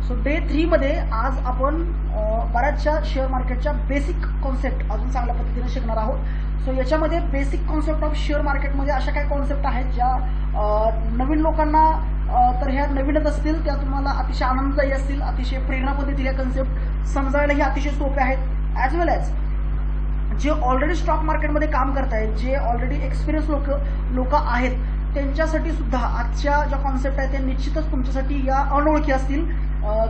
So day 3 मध्ये आज आपण बऱ्याचशा शेअर मार्केटच्या बेसिक कॉन्सेप्ट अजून चांगल्या पद्धतीने शिकणार आहोत. सो याच्यामध्ये बेसिक कॉन्सेप्ट ऑफ शेअर मार्केटमध्ये अशा काही कॉन्सेप्ट आहेत ज्या नवीन लोकांना तर ह्या नवीनच असतील, त्या तुम्हाला अतिशय आनंददायी असतील, अतिशय प्रेरणा पद्धतीने या कॉन्सेप्ट समजायलाही अतिशय सोपे आहेत. ॲज वेल ॲज जे ऑलरेडी स्टॉक मार्केटमध्ये काम करतायत, जे ऑलरेडी एक्सपिरियन्स लोक आहेत, त्यांच्यासाठी सुद्धा आजच्या ज्या कॉन्सेप्ट आहेत त्या निश्चितच तुमच्यासाठी या अनोळखी असतील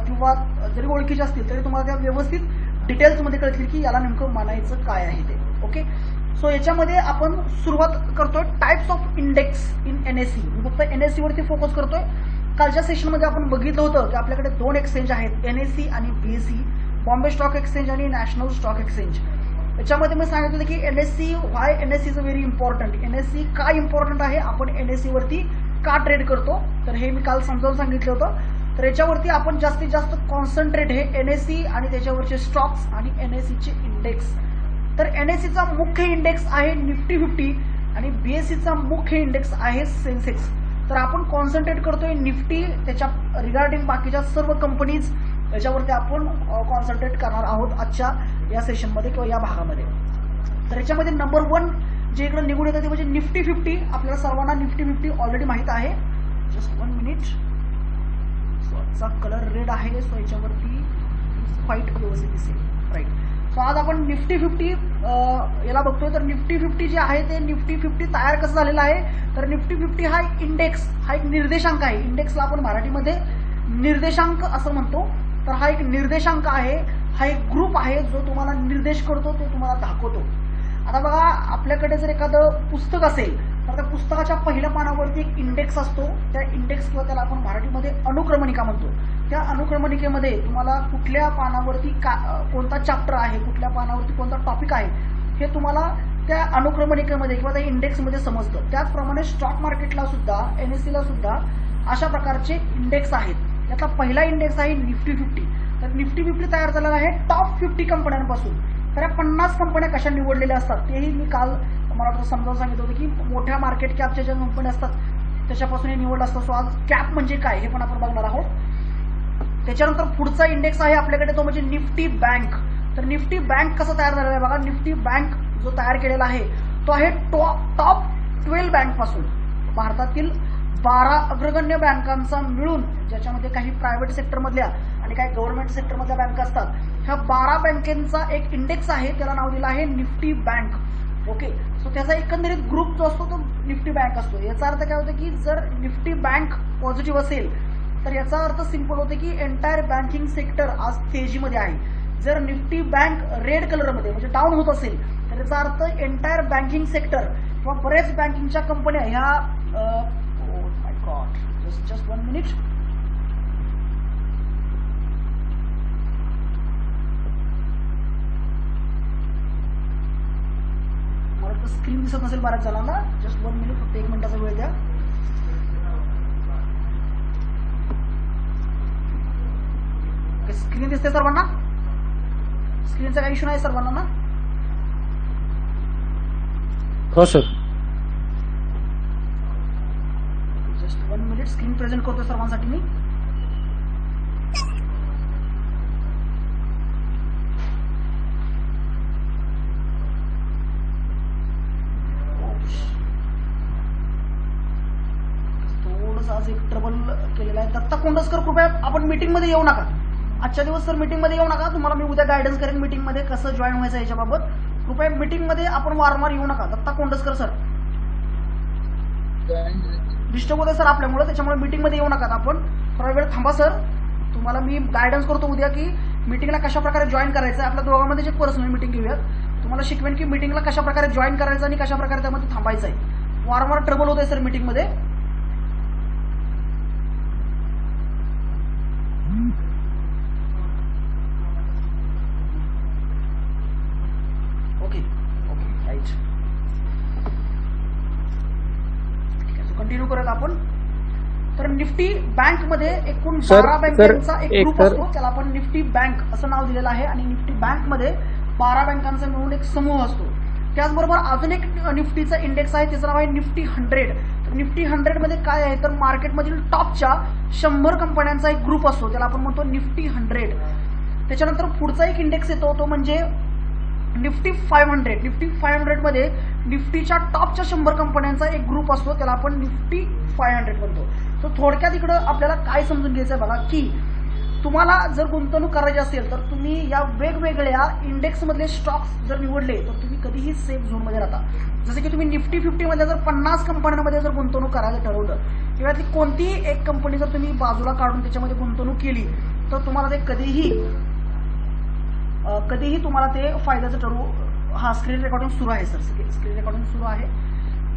किंवा जरी ओळखीचे असतील तरी तुम्हाला त्या व्यवस्थित डिटेल्समध्ये कळतील की याला नेमकं म्हणायचं काय आहे ते. ओके, सो याच्यामध्ये आपण सुरुवात करतोय types of index in NSC. मी फक्त एनएससी वरती फोकस करतोय. कालच्या सेशनमध्ये आपण बघितलं होतं की आपल्याकडे 2 एक्सचेंज आहेत, एनएससी आणि बीएससी, बॉम्बे स्टॉक एक्सचेंज आणि नॅशनल स्टॉक एक्सचेंज. याच्यामध्ये मी सांगितलं होतं की NSC, why NSC is very important. NSC काय इम्पॉर्टंट आहे, आपण एनएससी वरती का ट्रेड करतो, तर हे मी काल समजावून सांगितलं होतं. तर याच्यावरती आपण जास्तीत जास्त कॉन्सन्ट्रेट हे एनएससी आणि त्याच्यावरचे स्टॉक्स आणि एनएससीचे इंडेक्स. तर एनएससीचा मुख्य इंडेक्स आहे निफ्टी 50 आणि बीएससीचा मुख्य इंडेक्स आहे सेन्सेक्स. तर आपण कॉन्सन्ट्रेट करतोय निफ्टी, त्याच्या रिगार्डिंग बाकीच्या सर्व कंपनीज याच्यावरती आपण कॉन्सन्ट्रेट करणार आहोत आजच्या या सेशनमध्ये किंवा या भागामध्ये. तर याच्यामध्ये नंबर 1 जे इकडे निघून येतं ते म्हणजे निफ्टी 50. आपल्याला सर्वांना निफ्टी 50 ऑलरेडी माहित आहे. Just 1 minute. सो आजचा कलर रेड आहे, सो याच्यावरती व्हाईट व्यवस्थित दिसेल. राईट. सो आज आपण निफ्टी 50 याला बघतोय. तर निफ्टी 50 जे आहे ते निफ्टी 50 तयार कसं झालेलं आहे, तर निफ्टी 50 हा इंडेक्स, हा एक निर्देशांक आहे. इंडेक्सला आपण मराठीमध्ये निर्देशांक असं म्हणतो. तर हा एक निर्देशांक आहे, हा एक ग्रुप आहे जो तुम्हाला निर्देश करतो, तो तुम्हाला दाखवतो. आता बघा, आपल्याकडे जर एखादं पुस्तक असेल तर त्या पुस्तकाच्या पहिल्या पानावरती एक इंडेक्स असतो. त्या इंडेक्स किंवा त्याला आपण मराठीमध्ये अनुक्रमणिका म्हणतो. त्या अनुक्रमणिकेमध्ये तुम्हाला कुठल्या पानावरती कोणता चॅप्टर आहे, कुठल्या पानावरती कोणता टॉपिक आहे हे तुम्हाला त्या अनुक्रमणिकेमध्ये किंवा त्या इंडेक्समध्ये समजतं. त्याचप्रमाणे स्टॉक मार्केटला सुद्धा, एनएससीला सुद्धा अशा प्रकारचे इंडेक्स आहेत. त्याचा पहिला इंडेक्स आहे निफ्टी 50. तर निफ्टी 50 तयार झालेला आहे टॉप 50 कंपन्यांपासून. तर या 50 कंपन्या कशा निवडलेल्या असतात तेही मी काल मला समजावून सांगितलं होतं की मोठ्या मार्केट कॅपच्या ज्या कंपन्या असतात त्याच्यापासून हे निवडलं असतं. सो आज कॅप म्हणजे काय हे पण आपण बघणार आहोत. त्याच्यानंतर पुढचा इंडेक्स आहे आपल्याकडे, तो म्हणजे निफ्टी बँक. तर निफ्टी बँक कसं तयार झालेला आहे बघा. निफ्टी बँक जो तयार केलेला आहे तो आहे टॉप 12 बँक पासून. भारतातील 12 अग्रगण्य बँकांचा मिळून, ज्याच्यामध्ये काही प्रायव्हेट सेक्टरमधल्या आणि काही गव्हर्नमेंट सेक्टरमधल्या बँका असतात, ह्या 12 बँकेचा एक इंडेक्स आहे, त्याला नाव दिलं आहे निफ्टी बँक. ओके, सो त्याचा एकंदरीत ग्रुप जो असतो तो निफ्टी बँक असतो. याचा अर्थ काय होतं की जर निफ्टी बँक पॉझिटिव्ह असेल तर याचा अर्थ सिंपल होते की एंटायर बँकिंग सेक्टर आज तेजीमध्ये आहे. जर निफ्टी बँक रेड कलरमध्ये म्हणजे डाऊन होत असेल तर याचा अर्थ एंटायर बँकिंग सेक्टर किंवा बरेच बँकिंगच्या कंपन्या ह्या just 1 minute. मला स्क्रीन दिसत नसेल बऱ्याच जणांना. जस्ट 1 मिनिट, फक्त 1 मिनिटाचा वेळ द्या. स्क्रीन दिसते सर्वांना? स्क्रीनचा काही इश्यू नाही सर्वांना ना? हो सर. 1 मिनिट, स्क्रीन प्रेझेंट करतो सर्वांसाठी मी. थोडंसं आज एक ट्रबल केलेला आहे. दत्ता कोंडसकर, कृपया आपण मीटिंग मध्ये येऊ नका आजच्या दिवस. सर मीटिंग मध्ये येऊ नका. तुम्हाला मी उद्या गायडन्स करेन मीटिंग मध्ये कसं जॉईन व्हायचं याच्याबाबत. कृपया मीटिंग मध्ये आपण वारंवार येऊ नका. दत्ता कोंडसकर सर डिस्टर्ब होते सर आपल्यामुळे, त्याच्यामुळे मीटिंग मध्ये येऊ नका. आपण थोडा वेळ थांबा सर. तुम्हाला मी गायडन्स करतो उद्या की मीटिंगला कशा प्रकारे जॉईन करायचं. आपल्या दोघांमध्ये एक पर्सनल मीटिंग घेऊयात. तुम्हाला शिकवेन की मीटिंगला कशा प्रकारे जॉईन करायचं आणि कशा प्रकारे त्यामध्ये थांबायचं आहे. वारंवार ट्रबल होत आहे सर मीटिंग मध्ये. Okay okay, right. कंटिन्यू करत आपण. तर निफ्टी बँक मध्ये एकूण 12 बँकांचा एक ग्रुप असतो, त्याला आपण निफ्टी बँक असं नाव दिलेलं आहे. आणि निफ्टी बँक मध्ये 12 बँकांचा मिळून एक समूह असतो. त्याचबरोबर अजून एक निफ्टीचा इंडेक्स आहे, त्याचं नाव आहे निफ्टी 100. तर निफ्टी 100 मध्ये काय आहे, तर मार्केटमधील टॉपच्या 100 कंपन्यांचा एक ग्रुप असतो, त्याला आपण म्हणतो निफ्टी 100. त्याच्यानंतर पुढचा एक इंडेक्स येतो तो म्हणजे निफ्टी 500. निफ्टी 500 मध्ये निफ्टीच्या टॉपच्या 100 कंपन्यांचा एक ग्रुप असतो, त्याला आपण निफ्टी 500 म्हणतो. तर थोडक्यात इकडं आपल्याला काय समजून घ्यायचं आहे बघा, की तुम्हाला जर गुंतवणूक करायची असेल तर तुम्ही या वेगवेगळ्या इंडेक्समधले स्टॉक्स जर निवडले तर तुम्ही कधीही सेफ झोनमध्ये राहता. जसं की तुम्ही निफ्टी 50 मध्ये जर 50 कंपन्यांमध्ये जर गुंतवणूक करायला ठरवलं किंवा ती कोणतीही एक कंपनी जर तुम्ही बाजूला काढून त्याच्यामध्ये गुंतवणूक केली तर तुम्हाला ते कधीही तुम्हाला ते फायद्याचं ठरू. हा स्क्रीन रेकॉर्डिंग सुरू आहे सर, स्क्रीन रेकॉर्डिंग सुरू आहे.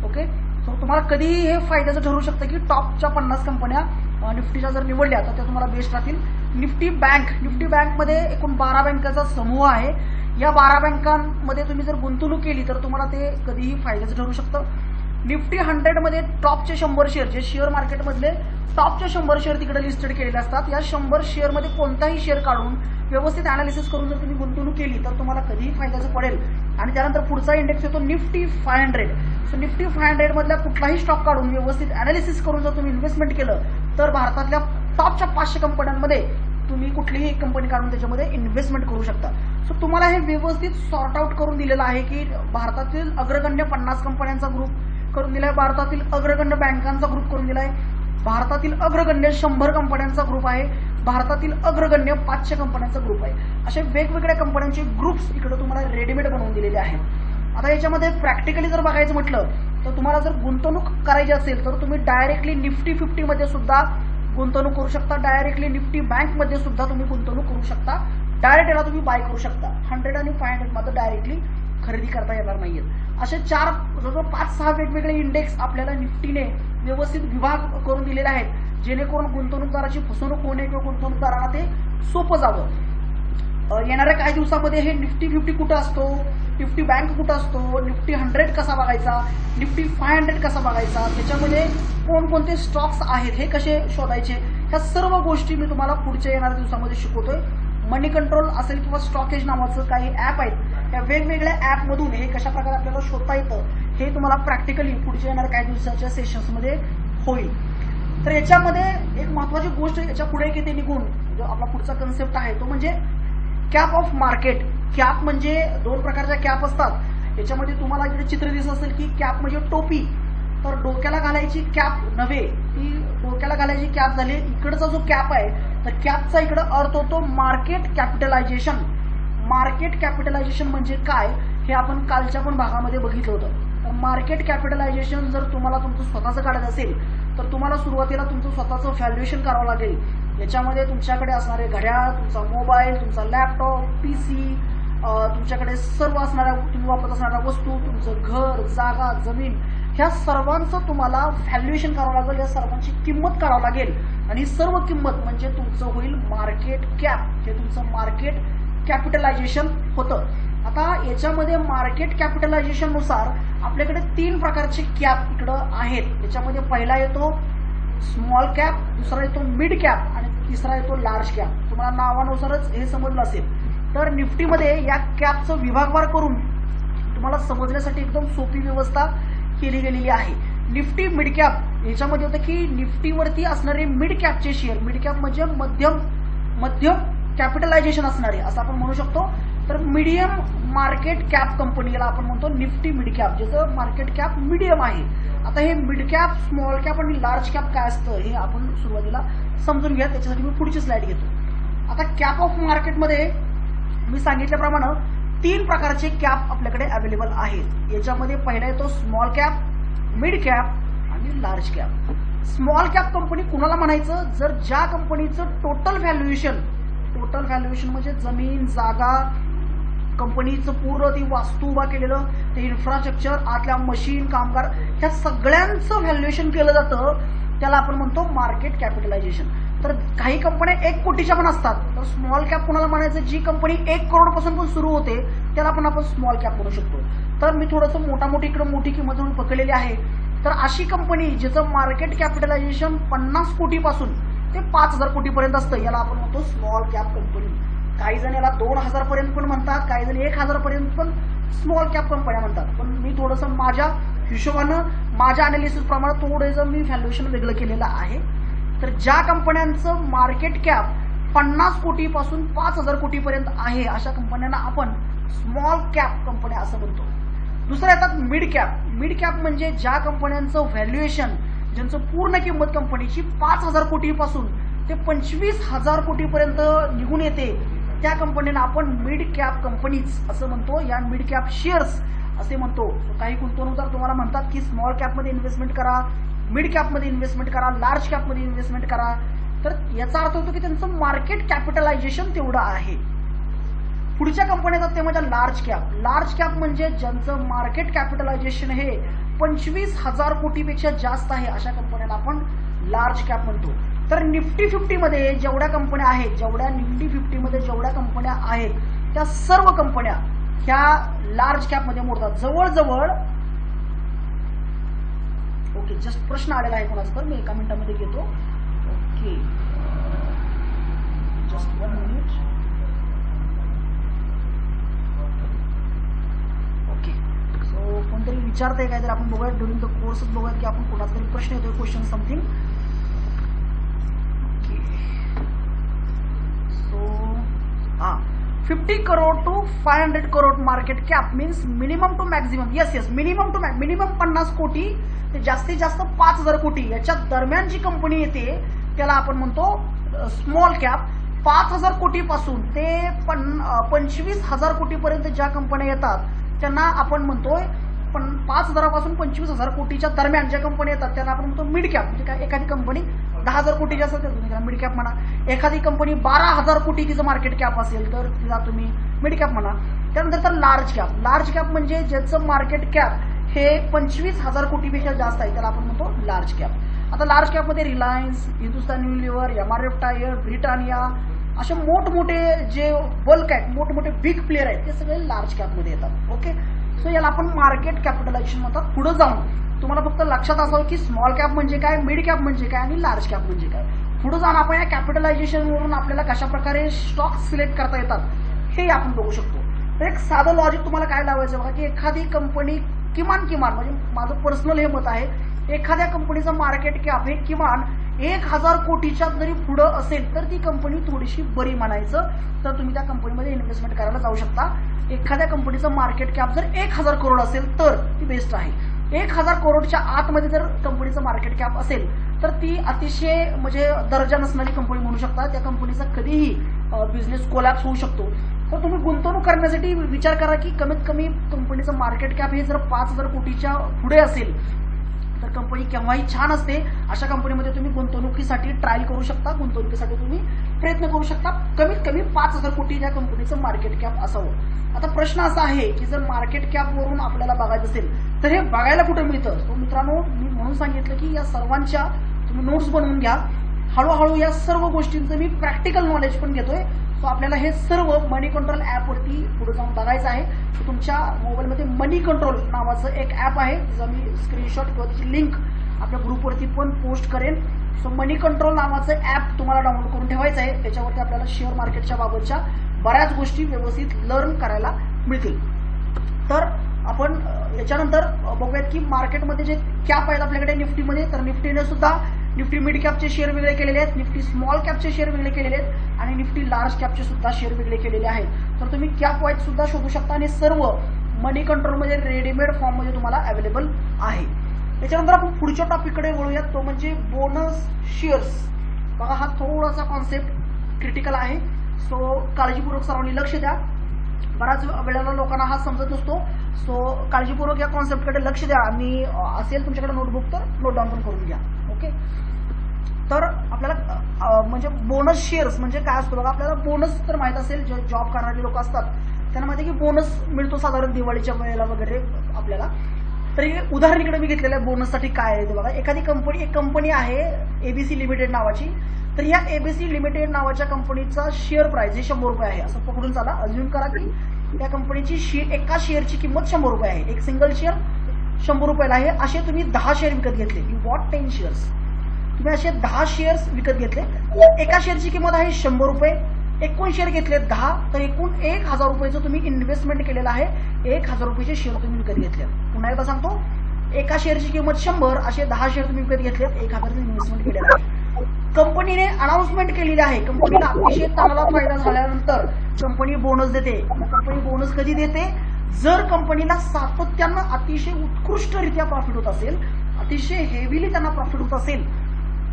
ओके, तर तुम्हाला कधीही हे फायद्याचं ठरू शकतं की टॉपच्या 50 कंपन्या निफ्टीच्या जर निवडल्या तर त्या तुम्हाला बेस्ट राहतील. निफ्टी बँकमध्ये एकूण 12 बँकांचा समूह आहे. या 12 बँकांमध्ये तुम्ही जर गुंतवणूक केली तर तुम्हाला ते कधीही फायद्याचं ठरू शकतं. निफ्टी 100 मध्ये टॉपचे 100 शेअर, जे शेअर मार्केटमधले टॉपचे 100 शेअर तिकडे लिस्टेड केलेले असतात. या 100 शेअरमध्ये कोणताही शेअर काढून व्यवस्थित अनालिसिस करून जर तुम्ही गुंतवणूक केली तर तुम्हाला कधीही फायद्याचं पडेल. आणि त्यानंतर पुढचा इंडेक्स येतो निफ्टी 500. सो निफ्टी 500 मधला कुठलाही स्टॉक काढून व्यवस्थित अनालिसिस करून जर तुम्ही इन्व्हेस्टमेंट केलं तर भारतातल्या टॉपच्या 500 कंपन्यांमध्ये तुम्ही कुठलीही एक कंपनी काढून त्याच्यामध्ये इन्व्हेस्टमेंट करू शकता. सो तुम्हाला हे व्यवस्थित सॉर्ट आउट करून दिलेलं आहे की भारतातील अग्रगण्य 50 कंपन्यांचा ग्रुप करून दिलाय, भारतातील अग्रगण्य बँकांचा ग्रुप करून दिलाय, भारतातील अग्रगण्य 100 कंपन्यांचा ग्रुप आहे, भारतातील अग्रगण्य 500 कंपन्यांचा ग्रुप आहे. असे वेगवेगळ्या कंपन्यांचे ग्रुप्स इकडे तुम्हाला रेडीमेड बनवून दिलेले आहेत. आता याच्यामध्ये प्रॅक्टिकली जर बघायचं म्हटलं तर तुम्हाला जर गुंतवणूक करायची असेल तर तुम्ही डायरेक्टली निफ्टी 50 मध्ये सुद्धा गुंतवणूक करू शकता, डायरेक्टली निफ्टी बँक मध्ये सुद्धा तुम्ही गुंतवणूक करू शकता, डायरेक्ट याला तुम्ही बाय करू शकता. 100 आणि 500 मध्ये डायरेक्टली खरेदी करता येणार नाहीये. असे 5-6 वेगवेगळे इंडेक्स आपल्याला निफ्टीने व्यवस्थित विभाग करून दिलेले आहेत, जेणेकरून गुंतवणूकदाराची फसवणूक होऊ नये किंवा गुंतवणूकदारांना ते सोपं जावं. येणाऱ्या काही दिवसामध्ये हे निफ्टी 50 कुठं असतो, निफ्टी बँक कुठं असतो, निफ्टी 100 कसा बघायचा, निफ्टी 500 कसा बघायचा, त्याच्यामध्ये कोणकोणते स्टॉक्स आहेत हे कसे शोधायचे, ह्या सर्व गोष्टी मी तुम्हाला पुढच्या येणाऱ्या दिवसामध्ये शिकवतोय. मनी कंट्रोल असेल किंवा स्टॉकेज नावाचं काही ऍप आहेत, या वेगवेगळ्या ऍपमधून हे कशा प्रकारे आपल्याला शोधता येतं हे तुम्हाला प्रॅक्टिकली पुढच्या येणाऱ्या काही दिवसाच्या सेशन्समध्ये होईल. तर याच्यामध्ये एक महत्वाची गोष्ट याच्या पुढे किती निघून जो आपला पुढचा कन्सेप्ट आहे तो म्हणजे कॅप ऑफ मार्केट. कॅप म्हणजे 2 प्रकारच्या कॅप असतात. याच्यामध्ये तुम्हाला इकडे चित्र दिसत असेल की कॅप म्हणजे टोपी, तर डोक्याला घालायची कॅप नव्हे, ती डोक्याला घालायची कॅप झाली. इकडचा जो कॅप आहे तर कॅपचा इकडे अर्थ होतो मार्केट कॅपिटलायझेशन. मार्केट कॅपिटलायझेशन म्हणजे काय हे आपण कालच्या पण भागामध्ये बघितलं होतं. तर मार्केट कॅपिटलायझेशन जर तुम्हाला तुमचं स्वतःचं काढायचं असेल तर तुम्हाला सुरुवातीला तुमचं स्वतःचं व्हॅल्युएशन करावं लागेल. याच्यामध्ये तुमच्याकडे असणारे घड्याळ, तुमचा मोबाईल, तुमचा लॅपटॉप, पीसी, तुमच्याकडे सर्व असणाऱ्या तुम्ही वापरत असणाऱ्या वस्तू, तुमचं घर, जागा, जमीन, ह्या सर्वांचं तुम्हाला व्हॅल्युएशन करावं लागेल, या सर्वांची किंमत काढावं लागेल. आणि सर्व किंमत म्हणजे तुमचं होईल मार्केट कॅप, हे तुमचं मार्केट कॅपिटलायझेशन होतं. आता याच्यामध्ये मार्केट कॅपिटलायझेशन नुसार आपल्याकडे 3 प्रकारचे कॅप इकडं आहेत. याच्यामध्ये पहिला येतो स्मॉल कॅप, दुसरा येतो मिड कॅप आणि तिसरा येतो लार्ज कॅप. तुम्हाला नावानुसारच हे समजलं असेल. तर निफ्टीमध्ये या कॅपचं विभागवार करून तुम्हाला समजण्यासाठी एकदम सोपी व्यवस्था केली गेलेली आहे. निफ्टी मिड कॅप याच्यामध्ये होतं की निफ्टीवरती असणारे मिड कॅपचे शेअर, मिड कॅप म्हणजे मध्यम कॅपिटलायझेशन असणारे असं आपण म्हणू शकतो. तर मीडियम मार्केट कॅप कंपनीला आपण म्हणतो निफ्टी मिड कॅप, ज्याचं मार्केट कॅप मीडियम आहे. आता हे मिड कॅप, स्मॉल कॅप आणि लार्ज कॅप काय असतं हे आपण सुरुवातीला समजून घ्या. त्याच्यासाठी मी पुढची स्लाइड घेतो. आता कॅप ऑफ मार्केटमध्ये मी सांगितल्याप्रमाणे 3 प्रकारचे कॅप आपल्याकडे अवेलेबल आहेत. याच्यामध्ये पहिला येतो स्मॉल कॅप, मिड कॅप आणि large cap. Small cap company कुणाला म्हणायचं, जर ज्या कंपनीचं टोटल व्हॅल्युएशन म्हणजे जमीन, जागा, कंपनीचं पूर्ण ती वास्तू उभा केलेलं ते इन्फ्रास्ट्रक्चर, आतल्या मशीन, कामगार, ह्या सगळ्यांचं व्हॅल्युएशन केलं जातं, त्याला आपण म्हणतो मार्केट कॅपिटलायझेशन. तर काही कंपन्या 1 कोटीच्या पण असतात. तर स्मॉल कॅप कुणाला म्हणायचं, जी कंपनी 1 करोडपासून पण सुरू होते त्याला पण आपण स्मॉल कॅप म्हणू शकतो. तर मी थोडंसं मोठी किंमत म्हणून पकडलेली आहे. तर अशी कंपनी जिचं मार्केट कॅपिटलायझेशन 50 कोटीपासून ते 5,000 कोटीपर्यंत असतं याला आपण म्हणतो स्मॉल कॅप कंपनी. काही जण याला 2,000 पर्यंत पण म्हणतात, काही जण 1,000 पर्यंत पण स्मॉल कॅप कंपन्या म्हणतात. पण मी थोडंसं माझ्या हिशोबानं माझ्या अनालिसिस प्रमाणे थोडंसं मी व्हॅल्युएशन वेगळं केलेलं आहे. तर ज्या कंपन्यांचं मार्केट कॅप 50 कोटीपासून 5,000 कोटीपर्यंत आहे अशा कंपन्यांना आपण स्मॉल कॅप कंपन्या असं म्हणतो. दुसऱ्या येतात मिड कॅप. मिड कॅप म्हणजे ज्या कंपन्यांचं व्हॅल्युएशन, ज्यांचं पूर्ण किंमत कंपनीची 5,000 कोटीपासून ते 25,000 कोटीपर्यंत निघून येते, त्या कंपनीला आपण मिड कॅप कंपनीज असं म्हणतो, या मिड कॅप शेअर्स असे म्हणतो. काही गुंतवणूकदार तुम्हाला म्हणतात की स्मॉल कॅपमध्ये इन्व्हेस्टमेंट करा, मिड कॅपमध्ये इन्व्हेस्टमेंट करा, लार्ज कॅपमध्ये इन्व्हेस्टमेंट करा. तर याचा अर्थ होतो की त्यांचं मार्केट कॅपिटलायझेशन तेवढं आहे. पुढच्या कंपन्या येतात ते म्हणजे लार्ज कॅप. लार्ज कॅप म्हणजे ज्यांचं मार्केट कॅपिटलायझेशन हे 25,000 कोटीपेक्षा जास्त आहे अशा कंपन्यांना आपण लार्ज कॅप म्हणतो. तर निफ्टी 50 मध्ये जेवढ्या कंपन्या आहेत, जेवढ्या निफ्टी 50 मध्ये जेवढ्या कंपन्या आहेत त्या सर्व कंपन्या ह्या लार्ज कॅप मध्ये मोडतात. जवळजवळ ओके, जस्ट प्रश्न आलेला आहे कोणाचा, तर मी एका मिनिटामध्ये घेतो. Okay, just 1 minute. Okay, so कोणतरी विचारतंय काहीतरी, आपण बघूयात ड्युरिंग द कोर्सच बघूयात की आपण कोणाचा तरी प्रश्न येतोय, question something. Okay, so 50 crore to 500 crore market cap means minimum to maximum. Yes, minimum to minimum 50 कोटी ते जास्तीत जास्त 5,000 कोटी याच्या दरम्यान जी कंपनी येते त्याला आपण म्हणतो स्मॉल कॅप. 5,000 कोटीपासून ते 25,000 कोटीपर्यंत ज्या कंपन्या येतात त्यांना आपण म्हणतोय 5,000 पासून 25,000 कोटीच्या दरम्यान ज्या कंपन्या येतात त्यांना आपण म्हणतो मिड कॅप. म्हणजे काय, एखादी कंपनी 10,000 कोटी जास्त त्याला मिड कॅप म्हणा. एखादी कंपनी 12,000 कोटी तिचं मार्केट कॅप असेल तर तिला तुम्ही मिड कॅप म्हणा. त्यानंतर तर लार्ज कॅप. लार्ज कॅप म्हणजे ज्याचं मार्केट कॅप हे 25,000 कोटीपेक्षा जास्त आहे त्याला आपण म्हणतो लार्ज कॅप. आता लार्ज कॅपमध्ये Reliance, Hindustan Unilever, MRF tyre, Britannia असे मोठमोठे जे बल्क आहेत, मोठमोठे बिग प्लेअर आहेत ते सगळे लार्ज कॅपमध्ये येतात. ओके, सो याला आपण मार्केट कॅपिटलायझेशन म्हणतात. पुढे जाऊन तुम्हाला फक्त लक्षात असावं की स्मॉल कॅप म्हणजे काय, मिड कॅप म्हणजे काय आणि लार्ज कॅप म्हणजे काय. पुढे जाऊन आपण या कॅपिटलायझेशन वरून आपल्याला कशा प्रकारे स्टॉक सिलेक्ट करता येतात हे आपण बघू शकतो. तर एक साधं लॉजिक तुम्हाला काय लावायचं बघा की एखादी कंपनी किमान म्हणजे माझं पर्सनल हे मत आहे, एखाद्या कंपनीचं मार्केट कॅप हे किमान 1,000 कोटीच्या जरी पुढं असेल तर ती कंपनी थोडीशी बरी म्हणायचं. तर तुम्ही त्या कंपनीमध्ये इन्व्हेस्टमेंट करायला जाऊ शकता. एखाद्या कंपनीचं मार्केट कॅप जर 1,000 करोड असेल तर ती बेस्ट आहे. 1,000 करोडच्या आतमध्ये जर कंपनीचं मार्केट कॅप असेल तर ती अतिशय म्हणजे दर्जा नसणारी कंपनी म्हणू शकता. त्या कंपनीचा कधीही बिझनेस कोलॅप्स होऊ शकतो. तर तुम्ही गुंतवणूक करण्यासाठी विचार करा की कमीत कमी कंपनीचं मार्केट कॅप हे जर 5,000 कोटीच्या पुढे असेल तर कंपनी केव्हाही छान असते. अशा कंपनीमध्ये तुम्ही गुंतवणुकीसाठी ट्रायल करू शकता, गुंतवणुकीसाठी तुम्ही प्रयत्न करू शकता. कमीत कमी 5,000 कोटी या कंपनीचं मार्केट कॅप असावं. आता प्रश्न असा आहे की जर मार्केट कॅप वरून आपल्याला बघायचं असेल तर हे बघायला कुठे मिळतं. तो मित्रांनो मी म्हणून सांगितलं की या सर्वांच्या तुम्ही नोट्स बनवून घ्या. हळूहळू या सर्व गोष्टींचं मी प्रॅक्टिकल नॉलेज पण घेतोय. सो आपल्याला हे सर्व मनी कंट्रोल ॲपवरती पुढे जाऊन बघायचं आहे. सो तुमच्या मोबाईलमध्ये मनी कंट्रोल नावाचं एक ॲप आहे, तिचा मी स्क्रीनशॉट किंवा त्याची लिंक आपल्या ग्रुपवरती पण पोस्ट करेन. सो मनी कंट्रोल नावाचं ॲप तुम्हाला डाउनलोड करून ठेवायचं आहे. त्याच्यावरती आपल्याला शेअर मार्केटच्या बाबतच्या बऱ्याच गोष्टी व्यवस्थित लर्न करायला मिळतील. तर आपण याच्यानंतर बघूयात की मार्केटमध्ये जे कॅप आहेत आपल्याकडे निफ्टीमध्ये, तर निफ्टीने सुद्धा निफ्टी मिड कॅपचे शेअर वेगळे केलेले आहेत, निफ्टी स्मॉल कॅपचे शेअर वेगळे केलेले आहेत आणि निफ्टी लार्ज कॅपचे सुद्धा शेअर वेगळे केलेले आहेत. तर तुम्ही कॅप वाईज सुद्धा शोधू शकता आणि सर्व मनी कंट्रोलमध्ये रेडीमेड फॉर्ममध्ये तुम्हाला अवेलेबल आहे. त्याच्यानंतर आपण पुढच्या टॉपिककडे वळूयात, तो म्हणजे बोनस शेअर्स. बघा हा थोडासा कॉन्सेप्ट क्रिटिकल आहे. सो काळजीपूर्वक सर्वांनी लक्ष द्या. बऱ्याच वेळेला लोकांना हा समजत नसतो. सो काळजीपूर्वक या कॉन्सेप्टकडे लक्ष द्या आणि असेल तुमच्याकडे नोटबुक तर नोट डाऊन पण करून घ्या. ओके, तर आपल्याला म्हणजे बोनस शेअर्स म्हणजे काय असतो बघा. आपल्याला बोनस तर माहित असेल, जे जॉब करणारे लोक असतात त्यांना माहिती आहे की बोनस मिळतो साधारण दिवाळीच्या वेळेला वगैरे आपल्याला. तर उदाहरण इकडे मी घेतलेलं आहे बोनससाठी काय आहे ते बघा. एखादी कंपनी, एक कंपनी आहे ABC लिमिटेड नावाची. तर या ABC लिमिटेड नावाच्या कंपनीचा शेअर प्राइस हे 100 रुपये आहे असं पकडून चाला. अज्युम करा की त्या कंपनीची एका शेअरची किंमत 100 रुपये आहे. एक सिंगल शेअर 100 रुपयाला आहे. असे तुम्ही 10 शेअर विकत घेतले, यू वॉट 10 शेअर्स. तुम्ही असे 10 शेअर्स विकत घेतले. एका शेअरची किंमत आहे 100 रुपये. एकूण शेअर घेतले 10, तर एकूण 1000 रुपयाचं तुम्ही इन्व्हेस्टमेंट केलेलं आहे. 1000 रुपयाचे शेअर तुम्ही विकत घेतले. पुन्हा एकदा सांगतो, एका शेअरची किंमत 100, असे 10 शेअर तुम्ही विकत घेतलेत, 1000 इन्व्हेस्टमेंट केलेलं आहे. कंपनीने अनाउन्समेंट केलेली आहे. कंपनीला अतिशय चांगला फायदा झाल्यानंतर कंपनी बोनस देते. कंपनी बोनस कधी देते? जर कंपनीला सातत्यानं अतिशय उत्कृष्टरित्या प्रॉफिट होत असेल, अतिशय हेवीली त्यांना प्रॉफिट होत असेल,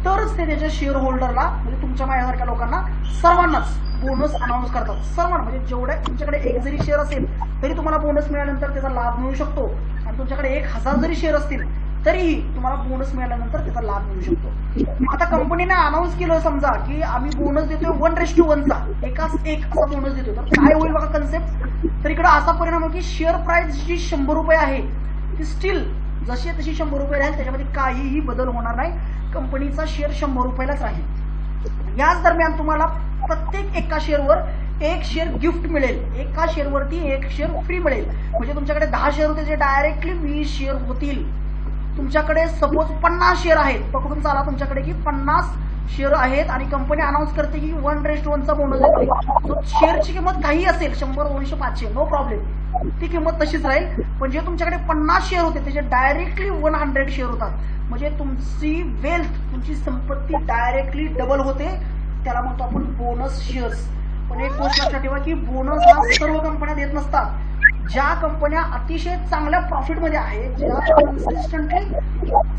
तरच ते त्याच्या शेअर होल्डरला, म्हणजे तुमच्या माझ्यासारख्या लोकांना सर्वांनाच बोनस अनाऊन्स करतात. सर्वांना, म्हणजे जेवढ्या तुमच्याकडे एक जरी शेअर असेल तरी तुम्हाला बोनस मिळाल्यानंतर त्याचा लाभ मिळू शकतो. आणि तुमच्याकडे 1000 जरी शेअर असतील तरीही तुम्हाला बोनस मिळाल्यानंतर त्याचा लाभ मिळू शकतो. आता कंपनीने अनाऊन्स केलं समजा की आम्ही बोनस देतोय 1:1चा, 1:1 असा बोनस देतोय, तर काय होईल बघा कन्सेप्ट. तर इकडे असा परिणाम आहे की शेअर प्राइस जी 100 रुपये आहे ती स्टील जशी तशी 100 रुपये राहील, त्याच्यामध्ये काहीही बदल होणार नाही. कंपनीचा शेअर 100 रुपयालाच राहील. याच दरम्यान तुम्हाला प्रत्येक एका शेअरवर एक शेअर गिफ्ट मिळेल. एका शेअरवरती एक शेअर फ्री मिळेल. म्हणजे तुमच्याकडे 10 शेअर होते, जे डायरेक्टली 20 शेअर होतील. तुमच्याकडे सपोज 50 शेअर आहेत, पकडून चाला तुमच्याकडे की 50 शेअर आहेत आणि कंपनी अनाऊन्स करते की 1:1चा बोनस देते. सो शेअरची किंमत काही असेल, 100, 200, 500, नो प्रॉब्लेम, ती किंमत तशीच राहील. पण जे तुमच्याकडे 50 शेअर होते त्याचे डायरेक्टली 100 शेअर होतात. म्हणजे तुमची वेल्थ, तुमची संपत्ती डायरेक्टली डबल होते. त्याला म्हणतो आपण बोनस शेअर्स. पण एक गोष्ट लक्षात ठेवा की बोनस हा सर्व कंपन्या देत नसतात. ज्या कंपन्या अतिशय चांगल्या प्रॉफिटमध्ये आहेत, ज्या कन्सिस्टंटली